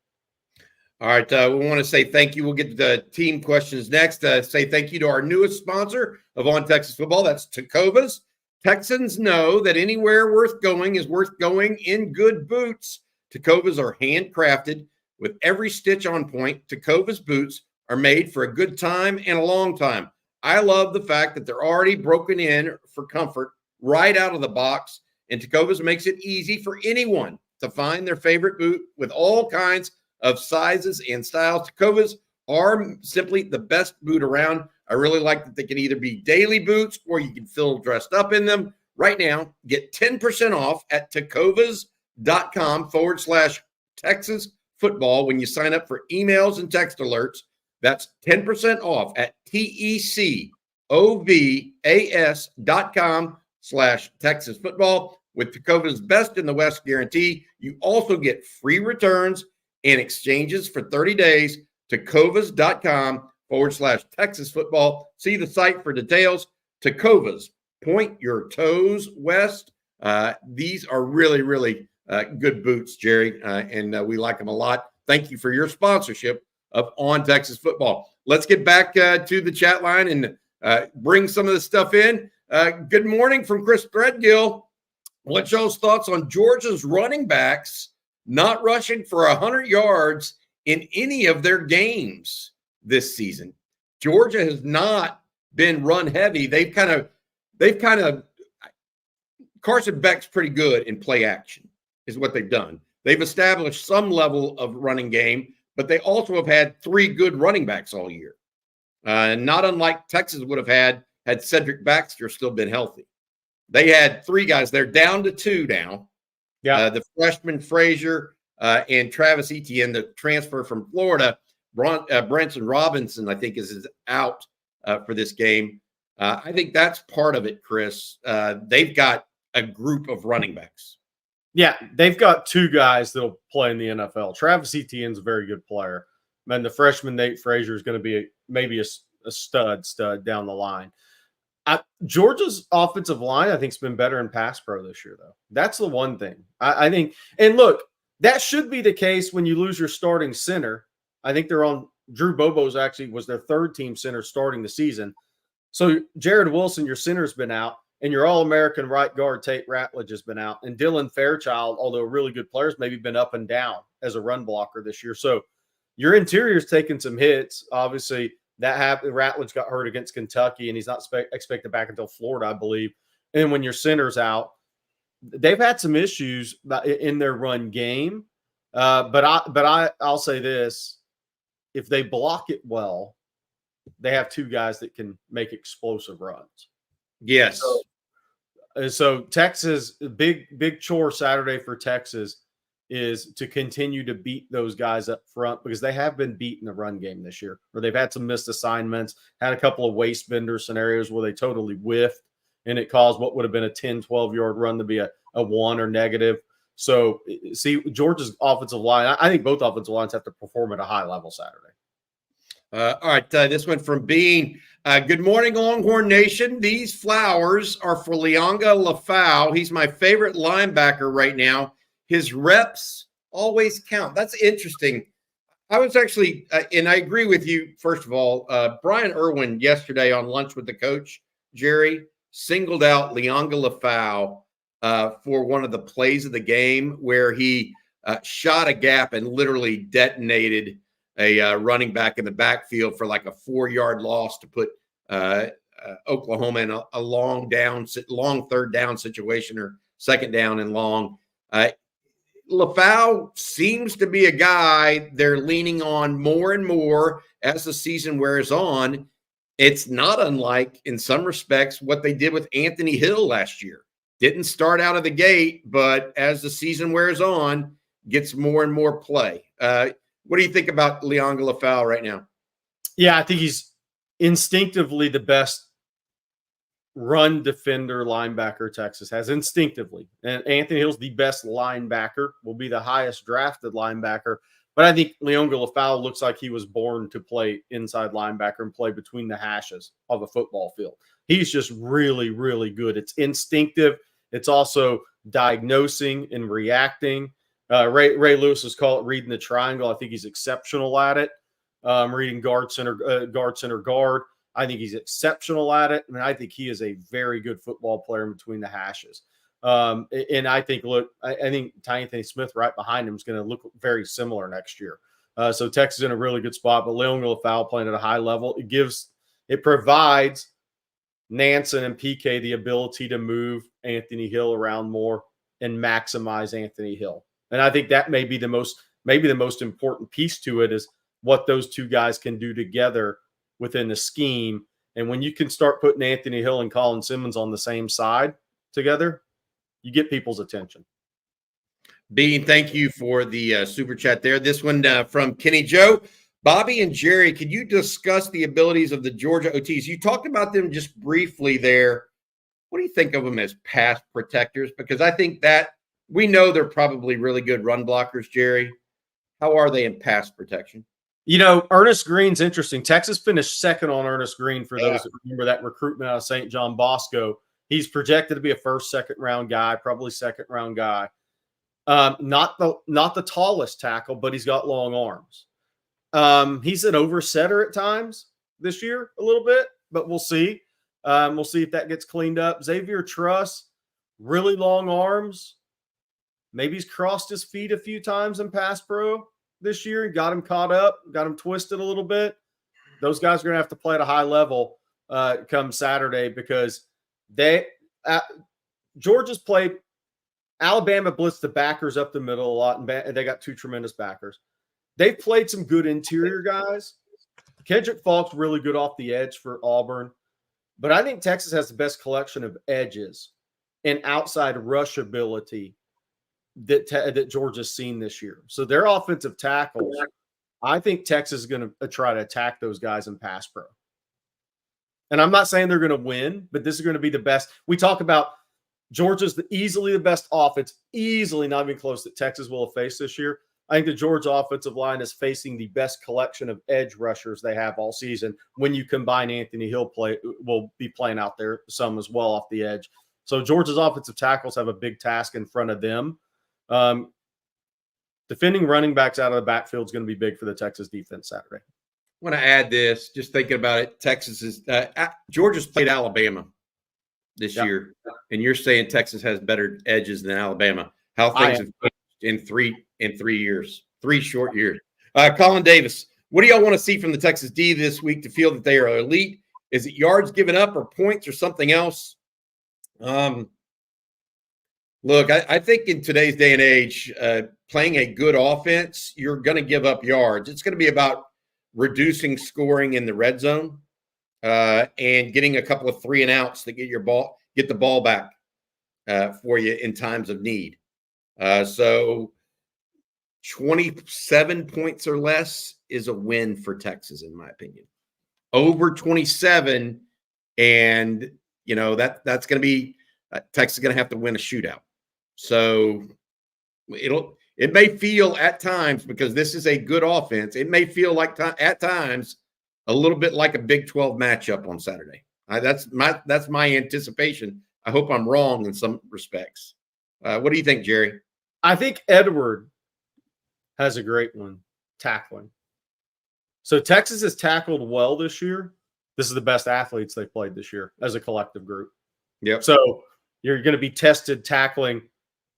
All right. We want to say thank you. We'll get to the team questions next. Say thank you to our newest sponsor of On Texas Football. That's Tecovas. Texans know that anywhere worth going is worth going in good boots. Tecovas are handcrafted with every stitch on point. Tecovas boots are made for a good time and a long time. I love the fact that they're already broken in for comfort right out of the box, and Tecovas makes it easy for anyone to find their favorite boot with all kinds of sizes and styles. Tecovas are simply the best boot around. I really like that they can either be daily boots or you can feel dressed up in them. Right now, get 10% off at tecovas.com/Texas football when you sign up for emails and text alerts. That's 10% off at tecovas.com/Texas football. With Tecovas Best in the West guarantee, you also get free returns and exchanges for 30 days. Tecovas.com/Texas football. See the site for details. Tecovas, point your toes west. These are really, really good boots, Jerry, and we like them a lot. Thank you for your sponsorship of On Texas Football. Let's get back to the chat line and bring some of this stuff in. Good morning from Chris Threadgill. What's y'all's thoughts on Georgia's running backs not rushing for 100 yards in any of their games this season? Georgia has not been run heavy. They've kind of Carson Beck's pretty good in play action is what they've done. They've established some level of running game, but they also have had 3 good running backs all year. Not unlike Texas would have had Cedric Baxter still been healthy. They had 3 guys. They're down to 2 now. Yeah, the freshman Frazier and Travis Etienne, the transfer from Florida. Branson Robinson, I think, is out for this game. I think that's part of it, Chris. They've got a group of running backs. Yeah, they've got 2 guys that'll play in the NFL. Travis Etienne's a very good player. And the freshman Nate Frazier is going to be maybe a stud down the line. Georgia's offensive line, I think, has been better in pass pro this year, though. That's the one thing I think. And look, that should be the case when you lose your starting center. I think they're on Drew Bobo's actually was their third team center starting the season. So Jared Wilson, your center's been out, and your All-American right guard Tate Ratledge has been out, and Dylan Fairchild, although a really good player, has maybe been up and down as a run blocker this year. So your interior's taking some hits. Obviously, that happened. Ratledge got hurt against Kentucky, and he's not expected back until Florida, I believe. And when your center's out, they've had some issues in their run game. But I'll say this: if they block it well, they have two guys that can make explosive runs. Yes. So Texas, big chore Saturday for Texas is to continue to beat those guys up front, because they have been beat in the run game this year, or they've had some missed assignments, had a couple of waist bender scenarios where they totally whiffed, and it caused what would have been a 10, 12-yard run to be a 1 or negative. So, see, Georgia's offensive line, I think both offensive lines have to perform at a high level Saturday. All right, this one from Bean. Good morning, Longhorn Nation. These flowers are for Lianga Lafau. He's my favorite linebacker right now. His reps always count. That's interesting. I was actually, and I agree with you, first of all, Brian Irwin yesterday on Lunch with the Coach, Jerry, singled out Lianga Lafau for one of the plays of the game where he shot a gap and literally detonated a running back in the backfield for like a 4-yard loss to put Oklahoma in a long third down situation, or second down and long. Lafau seems to be a guy they're leaning on more and more as the season wears on. It's not unlike, in some respects, what they did with Anthony Hill last year. Didn't start out of the gate, but as the season wears on, gets more and more play. What do you think about Lianga Lafau right now? Yeah, I think he's instinctively the best run defender linebacker Texas has, instinctively. And Anthony Hill's the best linebacker, will be the highest drafted linebacker. But I think Lianga Lafau looks like he was born to play inside linebacker and play between the hashes of a football field. He's just really, really good. It's instinctive. It's also diagnosing and reacting. Ray Lewis has called it reading the triangle. I think he's exceptional at it. Reading guard, center, guard. I think he's exceptional at it. And I think he is a very good football player in between the hashes. And I think, I think Anthony Smith right behind him is going to look very similar next year. So Texas is in a really good spot, but Lianga Lafau playing at a high level. It provides Nansen and PK the ability to move Anthony Hill around more and maximize Anthony Hill. And I think that may be the most important piece to it, is what those two guys can do together within the scheme. And when you can start putting Anthony Hill and Colin Simmons on the same side together, you get people's attention. Bean, thank you for the super chat there. This one from Kenny Joe. Bobby and Jerry, could you discuss the abilities of the Georgia OTs? You talked about them just briefly there. What do you think of them as pass protectors? Because I think that we know they're probably really good run blockers, Jerry. How are they in pass protection? You know, Ernest Green's interesting. Texas finished second on Ernest Green, for those that remember that recruitment out of St. John Bosco. He's projected to be a first, second round guy, probably second round guy. Not the tallest tackle, but he's got long arms. He's an oversetter at times this year, a little bit, but we'll see. We'll see if that gets cleaned up. Xavier Truss, really long arms. Maybe he's crossed his feet a few times in pass pro this year and got him caught up, got him twisted a little bit. Those guys are going to have to play at a high level come Saturday, because Georgia's played. Alabama blitzed the backers up the middle a lot, and they got two tremendous backers. They've played some good interior guys. Kendrick Falk's really good off the edge for Auburn. But I think Texas has the best collection of edges and outside rush ability that Georgia's seen this year. So their offensive tackles, I think Texas is going to try to attack those guys in pass pro. And I'm not saying they're going to win, but this is going to be the best. We talk about Georgia's easily the best offense, easily not even close, that Texas will have faced this year. I think the Georgia offensive line is facing the best collection of edge rushers they have all season. When you combine Anthony Hill will be playing out there some as well off the edge. So Georgia's offensive tackles have a big task in front of them. Defending running backs out of the backfield is going to be big for the Texas defense Saturday. I want to add this, just thinking about it. Georgia's played Alabama this year, and you're saying Texas has better edges than Alabama. How things have changed in three years, 3 short years. Colin Davis, what do y'all want to see from the Texas D this week to feel that they are elite? Is it yards given up or points or something else? Look, I think in today's day and age, playing a good offense, you're going to give up yards. It's going to be about reducing scoring in the red zone and getting a couple of 3 and outs to get the ball back for you in times of need. So 27 points or less is a win for Texas, in my opinion. Over 27, and that's going to be Texas is going to have to win a shootout. So it may feel at times, because this is a good offense, it may feel like at times a little bit like a Big 12 matchup on Saturday. That's my anticipation. I hope I'm wrong in some respects. What do you think, Jerry? I think Edward has a great one, tackling. So Texas has tackled well this year. This is the best athletes they played this year as a collective group. Yep. So you're going to be tested tackling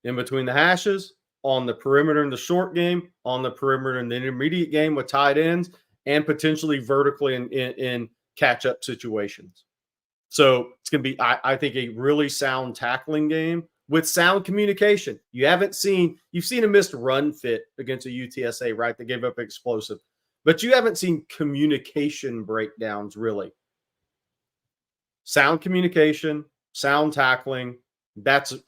in between the hashes, on the perimeter in the short game, on the perimeter in the intermediate game with tight ends, and potentially vertically in catch-up situations. So it's going to be, I think, a really sound tackling game with sound communication. You've seen a missed run fit against a UTSA, right? They gave up explosive. But you haven't seen communication breakdowns, really. Sound communication, sound tackling,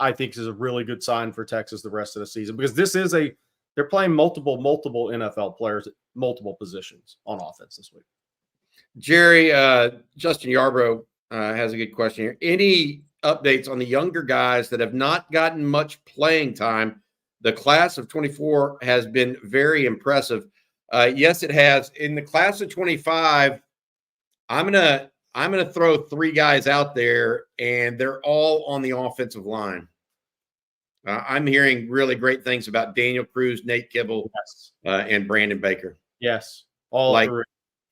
I think is a really good sign for Texas the rest of the season, because they're playing multiple NFL players at multiple positions on offense this week. Jerry, Justin Yarbrough has a good question here. Any updates on the younger guys that have not gotten much playing time? The class of 24 has been very impressive. Yes, it has. In the class of 25, I'm gonna throw 3 guys out there, and they're all on the offensive line. I'm hearing really great things about Daniel Cruz, Nate Kibble, Yes. And Brandon Baker. Yes, all 3.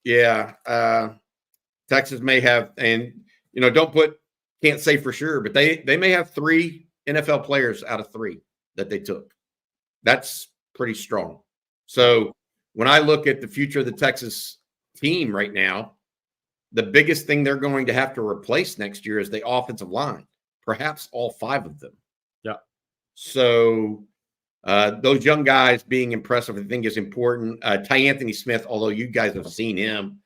Yeah, Texas may have, and can't say for sure, but they may have 3 NFL players out of 3 that they took. That's pretty strong. So when I look at the future of the Texas team right now, the biggest thing they're going to have to replace next year is the offensive line, perhaps all 5 of them. Yeah. So those young guys being impressive, I think, is important. Ty Anthony Smith, although you guys have seen him,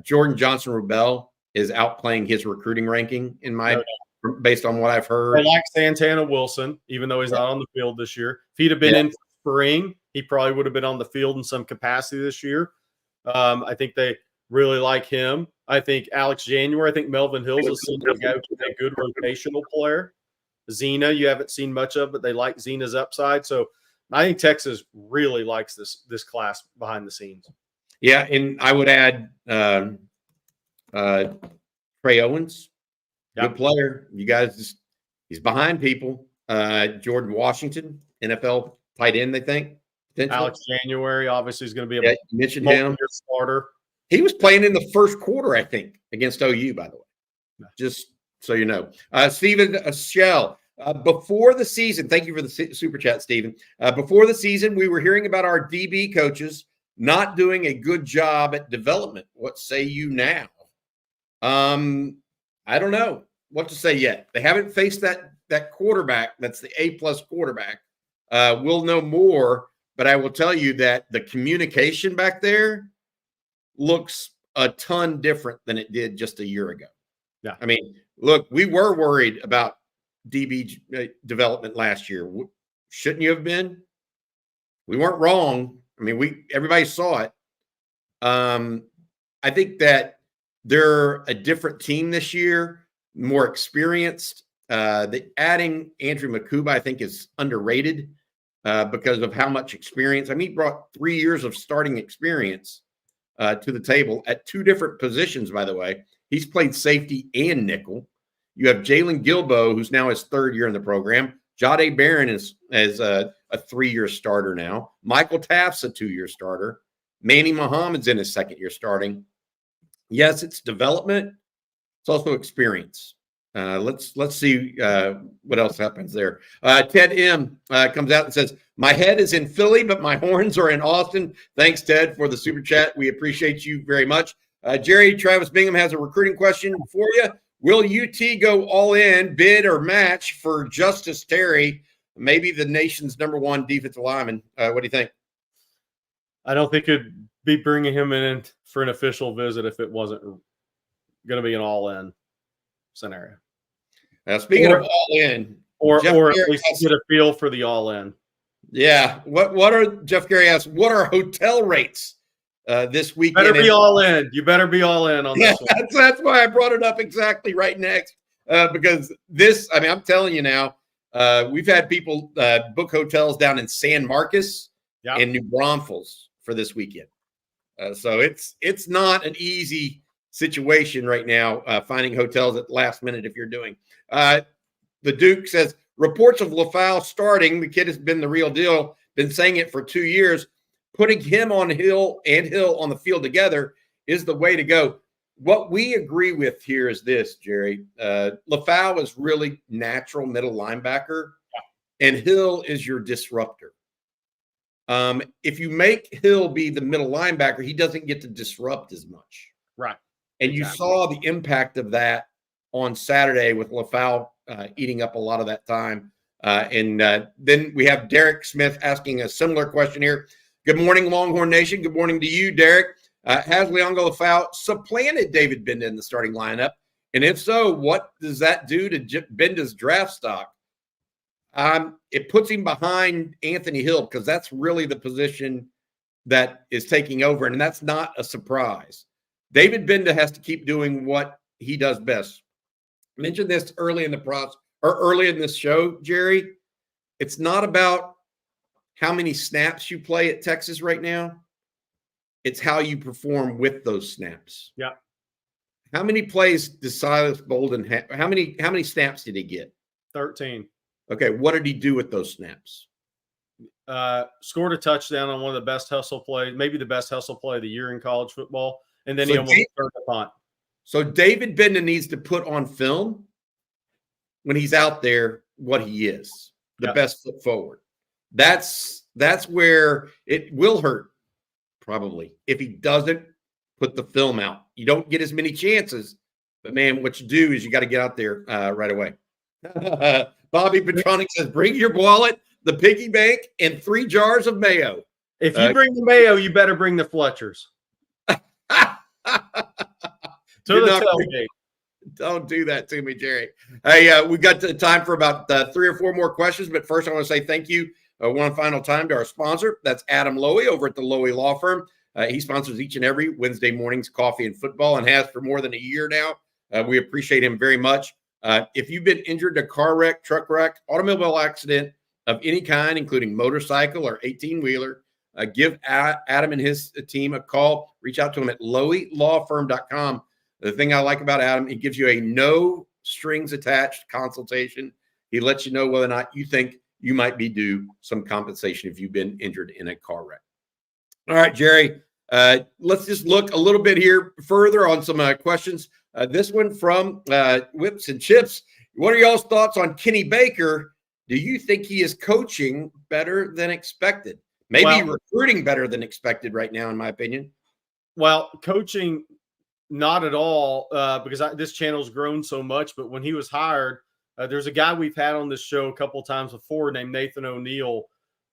Jordan Johnson-Rubel is outplaying his recruiting ranking based on what I've heard. I like Santana Wilson, even though he's not on the field this year. If he'd have been in for spring, he probably would have been on the field in some capacity this year. I think they really like him. I think Alex January, I think Melvin Hills is a good rotational player. Zena, you haven't seen much of, but they like Zena's upside. So I think Texas really likes this class behind the scenes. Yeah, and I would add Trey Owens, good player. You guys, he's behind people. Jordan Washington, NFL tight end, they think. Alex January obviously is going to be you mentioned him. Starter. He was playing in the first quarter, I think, against OU, by the way. Just so you know. Stephen Shell, before the season, thank you for the super chat, Stephen. Before the season, we were hearing about our DB coaches not doing a good job at development. What say you now? I don't know what to say yet. They haven't faced that quarterback. That's the A+ quarterback. We'll know more, but I will tell you that the communication back there looks a ton different than it did just a year ago. Yeah. I mean, look, we were worried about DB development last year. Shouldn't you have been? We weren't wrong. I mean, everybody saw it. I think that they're a different team this year, more experienced. Adding Andrew Makuba, I think, is underrated. because of how much experience. I mean, he brought 3 years of starting experience to the table at 2 different positions, by the way. He's played safety and nickel. You have Jalen Gilbo, who's now his 3rd year in the program. Jahdae Barron is a 3-year starter now. Michael Taft's a 2-year starter. Manny Muhammad's in his 2nd year starting. Yes, it's development. It's also experience. Let's see what else happens there. Ted M comes out and says, "My head is in Philly, but my horns are in Austin." Thanks, Ted, for the super chat. We appreciate you very much. Jerry Travis Bingham has a recruiting question for you. Will UT go all in, bid or match for Justice Terry, maybe the nation's #1 defensive lineman? What do you think? I don't think it'd be bringing him in for an official visit if it wasn't going to be an all-in scenario. Speaking of all-in, or at least get a feel for the all-in. Yeah. What are Jeff Gary asks? What are hotel rates this weekend? Better be all in. You better be all in on this one. That's why I brought it up exactly right next because this. I mean, I'm telling you now. We've had people book hotels down in San Marcos and New Braunfels for this weekend. So it's not an easy situation right now, finding hotels at the last minute if you're doing. The Duke says, reports of LaFau starting. The kid has been the real deal, been saying it for 2 years. Putting him on Hill and Hill on the field together is the way to go. What we agree with here is this, Jerry. LaFau is really natural middle linebacker, and Hill is your disruptor. If you make Hill be the middle linebacker, he doesn't get to disrupt as much. Right. And you saw the impact of that on Saturday with LaFau eating up a lot of that time. And then we have Derek Smith asking a similar question here. Good morning, Longhorn Nation. Good morning to you, Derek. Has Leongo LaFau supplanted David Benda in the starting lineup? And if so, what does that do to Benda's draft stock? It puts him behind Anthony Hill because that's really the position that is taking over, and that's not a surprise. David Benda has to keep doing what he does best. I mentioned this early in the process or early in this show, Jerry. It's not about how many snaps you play at Texas right now. It's how you perform with those snaps. Yeah. How many plays does Silas Bolden have? How many snaps did he get? 13. Okay, what did he do with those snaps? Scored a touchdown on one of the best hustle plays, maybe the best hustle play of the year in college football, and then he almost turned a punt. So David Benda needs to put on film when he's out there what he is, the best foot forward. That's where it will hurt probably if he doesn't put the film out. You don't get as many chances, but man, what you do is you got to get out there right away. Bobby Petronic says, bring your wallet, the piggy bank, and 3 jars of mayo. If you bring the mayo, you better bring the Fletchers. Don't do that to me, Jerry. Hey, we got time for about 3 or 4 more questions, but first I want to say thank you one final time to our sponsor. That's Adam Lowy over at the Lowy Law Firm. He sponsors each and every Wednesday morning's Coffee and Football and has for more than a year now. We appreciate him very much. If you've been injured in a car wreck, truck wreck, automobile accident of any kind, including motorcycle or 18-wheeler, give Adam and his team a call. Reach out to him at loweylawfirm.com. The thing I like about Adam, he gives you a no strings attached consultation. He lets you know whether or not you think you might be due some compensation if you've been injured in a car wreck. All right, Jerry, let's just look a little bit here further on some questions. This one from Whips and Chips. What are y'all's thoughts on Kenny Baker? Do you think he is coaching better than expected? Maybe recruiting better than expected right now, in my opinion. Well, coaching, not at all, because this channel's grown so much. But when he was hired, there's a guy we've had on this show a couple of times before named Nathan O'Neill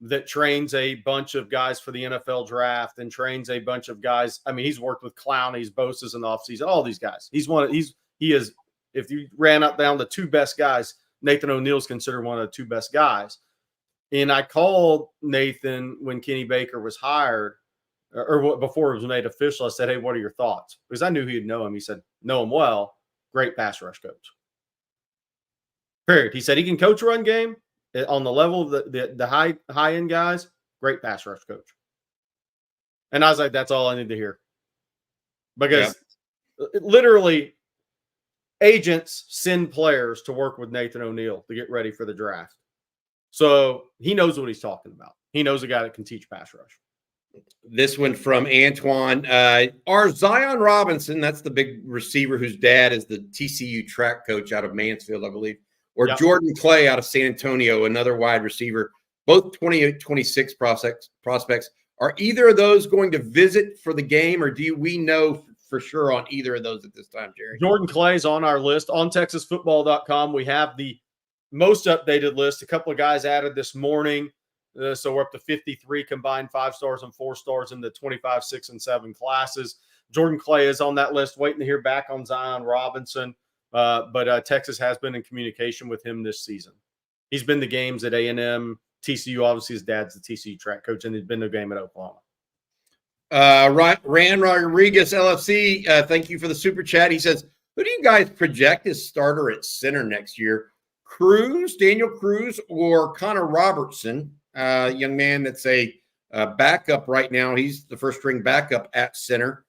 that trains a bunch of guys for the NFL draft and trains a bunch of guys. I mean, he's worked with Clowney's, Bosa's in the offseason, all these guys. He is, if you ran up down the 2 best guys, Nathan O'Neill's considered one of the 2 best guys. And I called Nathan when Kenny Baker was hired, or before it was made official. I said, hey, what are your thoughts? Because I knew he'd know him. He said, know him well. Great pass rush coach. Period. He said he can coach a run game. on the level of the high end guys, great pass rush coach. And I was like, that's all I need to hear. Because literally agents send players to work with Nathan O'Neill to get ready for the draft. So he knows what he's talking about. He knows a guy that can teach pass rush. This one from Antoine. Our Zion Robinson, that's the big receiver whose dad is the TCU track coach out of Mansfield, I believe, or Jordan Clay out of San Antonio, another wide receiver, both 28-26 prospects. Are either of those going to visit for the game, or do we know for sure on either of those at this time, Jerry? Jordan Clay's on our list. On TexasFootball.com, we have the most updated list. A couple of guys added this morning. So we're up to 53 combined 5-stars and 4-stars in the 25, 6, and 7 classes. Jordan Clay is on that list, waiting to hear back on Zion Robinson. But Texas has been in communication with him this season. He's been to games at A&M, TCU. Obviously, his dad's the TCU track coach, and he's been to a game at Oklahoma. Ran Rodriguez, LFC, thank you for the super chat. He says, who do you guys project as starter at center next year? Daniel Cruz, or Connor Robertson? Young man that's a backup right now. He's the first string backup at center.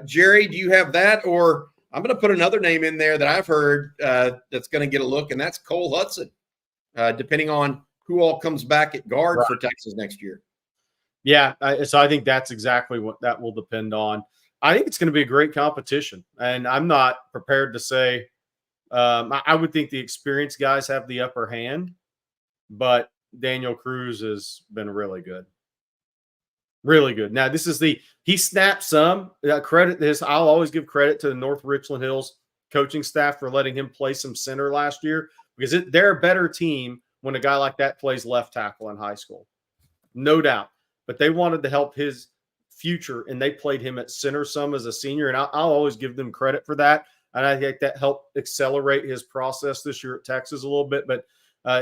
Jerry, do you have that? Or I'm going to put another name in there that I've heard that's going to get a look, and that's Cole Hudson, depending on who all comes back at guard for Texas next year. Yeah, so I think that's exactly what that will depend on. I think it's going to be a great competition, and I'm not prepared to say I would think the experienced guys have the upper hand, but Daniel Cruz has been really good. Really good. Now, he snapped some credit this. I'll always give credit to the North Richland Hills coaching staff for letting him play some center last year, because they're a better team when a guy like that plays left tackle in high school. No doubt. But they wanted to help his future, and they played him at center some as a senior, and I'll always give them credit for that. And I think that helped accelerate his process this year at Texas a little bit. But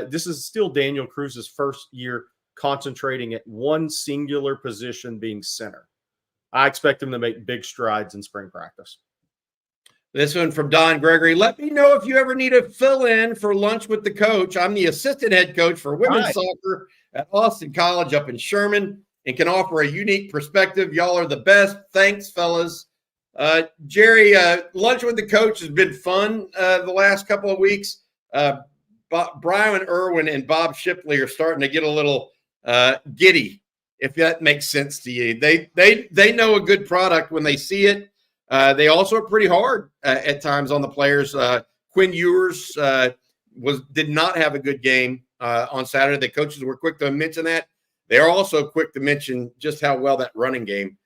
this is still Daniel Cruz's first year concentrating at one singular position, being center. I expect him to make big strides in spring practice. This one from Don Gregory. Let me know if you ever need a fill-in for lunch with the coach. I'm the assistant head coach for women's soccer at Austin College up in Sherman, and can offer a unique perspective. Y'all are the best. Thanks, fellas. Jerry, lunch with the coach has been fun the last couple of weeks. Brian Irwin and Bob Shipley are starting to get a little giddy, if that makes sense to you. They know a good product when they see it. They also are pretty hard at times on the players. Quinn Ewers did not have a good game on Saturday. The coaches were quick to mention that. They are also quick to mention just how well that running game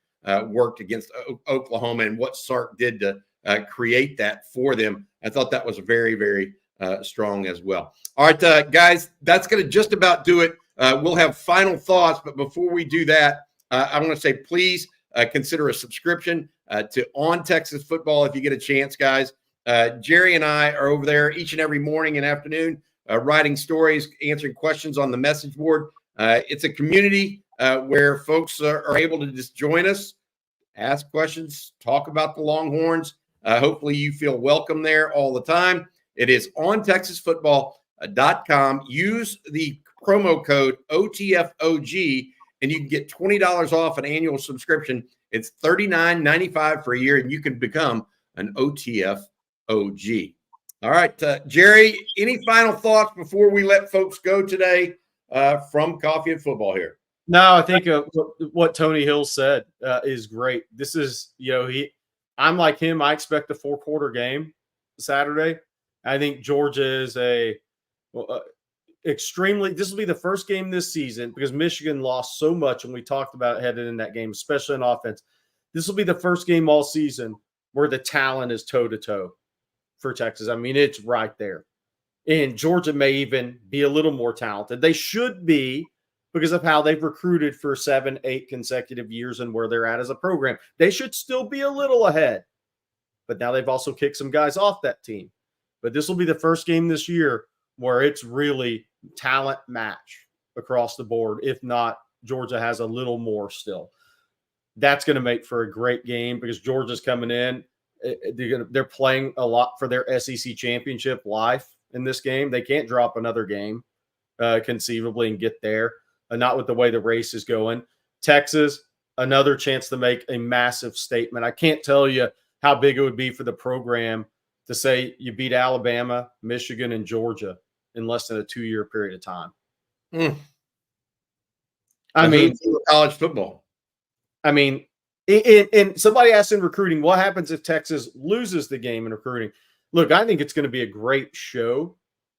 worked against Oklahoma and what Sark did to create that for them. I thought that was very, very strong as well. All right, guys, that's going to just about do it. We'll have final thoughts, but before we do that, I want to say please consider a subscription to On Texas Football if you get a chance, guys. Jerry and I are over there each and every morning and afternoon writing stories, answering questions on the message board. It's a community where folks are able to just join us, ask questions, talk about the Longhorns. Hopefully you feel welcome there all the time. It is on TexasFootball.com. Use the promo code OTFOG, and you can get $20 off an annual subscription. It's $39.95 for a year, and you can become an OTF OG. All right, Jerry, any final thoughts before we let folks go today from Coffee and Football here? No, I think what Tony Hill said is great. This is, I'm like him. I expect a 4-quarter game Saturday. I think Georgia is this will be the first game this season, because Michigan lost so much, and we talked about it headed in that game, especially in offense. This will be the first game all season where the talent is toe-to-toe for Texas. I mean, it's right there. And Georgia may even be a little more talented. They should be, because of how they've recruited for 7-8 consecutive years and where they're at as a program. They should still be a little ahead. But now they've also kicked some guys off that team. But this will be the first game this year where it's really talent match across the board. If not, Georgia has a little more still. That's going to make for a great game, because Georgia's coming in. They're playing a lot for their SEC championship life in this game. They can't drop another game. conceivably and get there, not with the way the race is going. Texas, another chance to make a massive statement. I can't tell you how big it would be for the program to say you beat Alabama, Michigan, and Georgia in less than a 2-year period of time. I mean, college football. I mean, and somebody asked in recruiting, what happens if Texas loses the game in recruiting? Look, I think it's going to be a great show.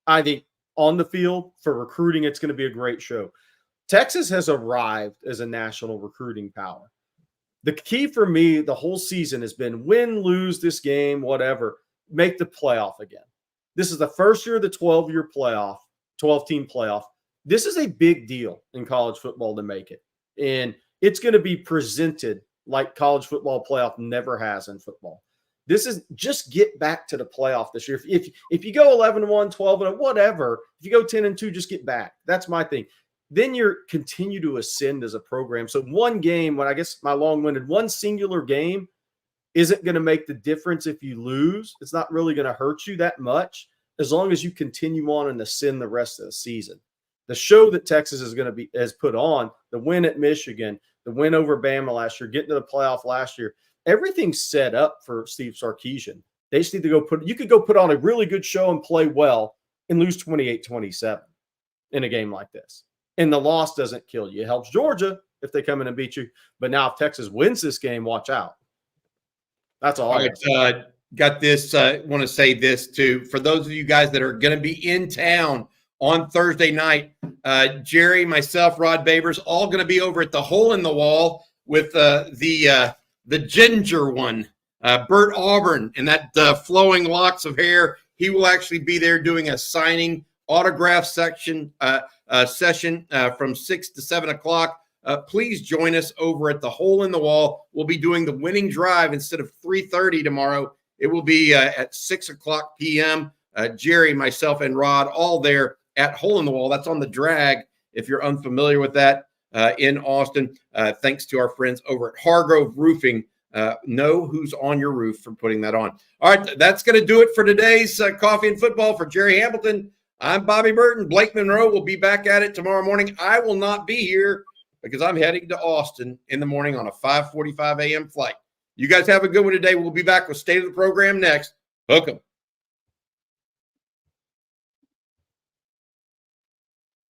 I think on the field for recruiting, it's going to be a great show. Texas has arrived as a national recruiting power. The key for me the whole season has been win, lose this game, whatever, make the playoff again. This is the first year of the 12-year playoff, 12-team playoff. This is a big deal in college football to make it. And it's going to be presented like college football playoff never has in football. This is just get back to the playoff this year. If you go 11-1, 12-1, whatever, if you go 10-2, just get back. That's my thing. Then you're continue to ascend as a program. So one game, when I guess my long-winded, one singular game isn't going to make the difference if you lose. It's not really going to hurt you that much as long as you continue on and ascend the rest of the season. The show that Texas has put on, the win at Michigan, the win over Bama last year, getting to the playoff last year, everything's set up for Steve Sarkisian. They just need to you could go put on a really good show and play well and lose 28-27 in a game like this. And the loss doesn't kill you. It helps Georgia if they come in and beat you. But now if Texas wins this game, watch out. That's all I got this. Want to say this too. For those of you guys that are going to be in town on Thursday night, Jerry, myself, Rod Babers, all going to be over at the Hole in the Wall with the ginger one, Bert Auburn, and that flowing locks of hair. He will actually be there doing a signing autograph session from 6 to 7 o'clock. Please join us over at the Hole in the Wall. We'll be doing the winning drive instead of 3:30 tomorrow. It will be at 6 o'clock p.m. Jerry, myself, and Rod all there at Hole in the Wall. That's on the Drag, if you're unfamiliar with that, in Austin. Thanks to our friends over at Hargrove Roofing. Know who's on your roof for putting that on. All right, that's going to do it for today's Coffee and Football. For Jerry Hamilton, I'm Bobby Burton. Blake Monroe will be back at it tomorrow morning. I will not be here because I'm heading to Austin in the morning on a 5:45 a.m. flight. You guys have a good one today. We'll be back with State of the Program next. Hook 'em.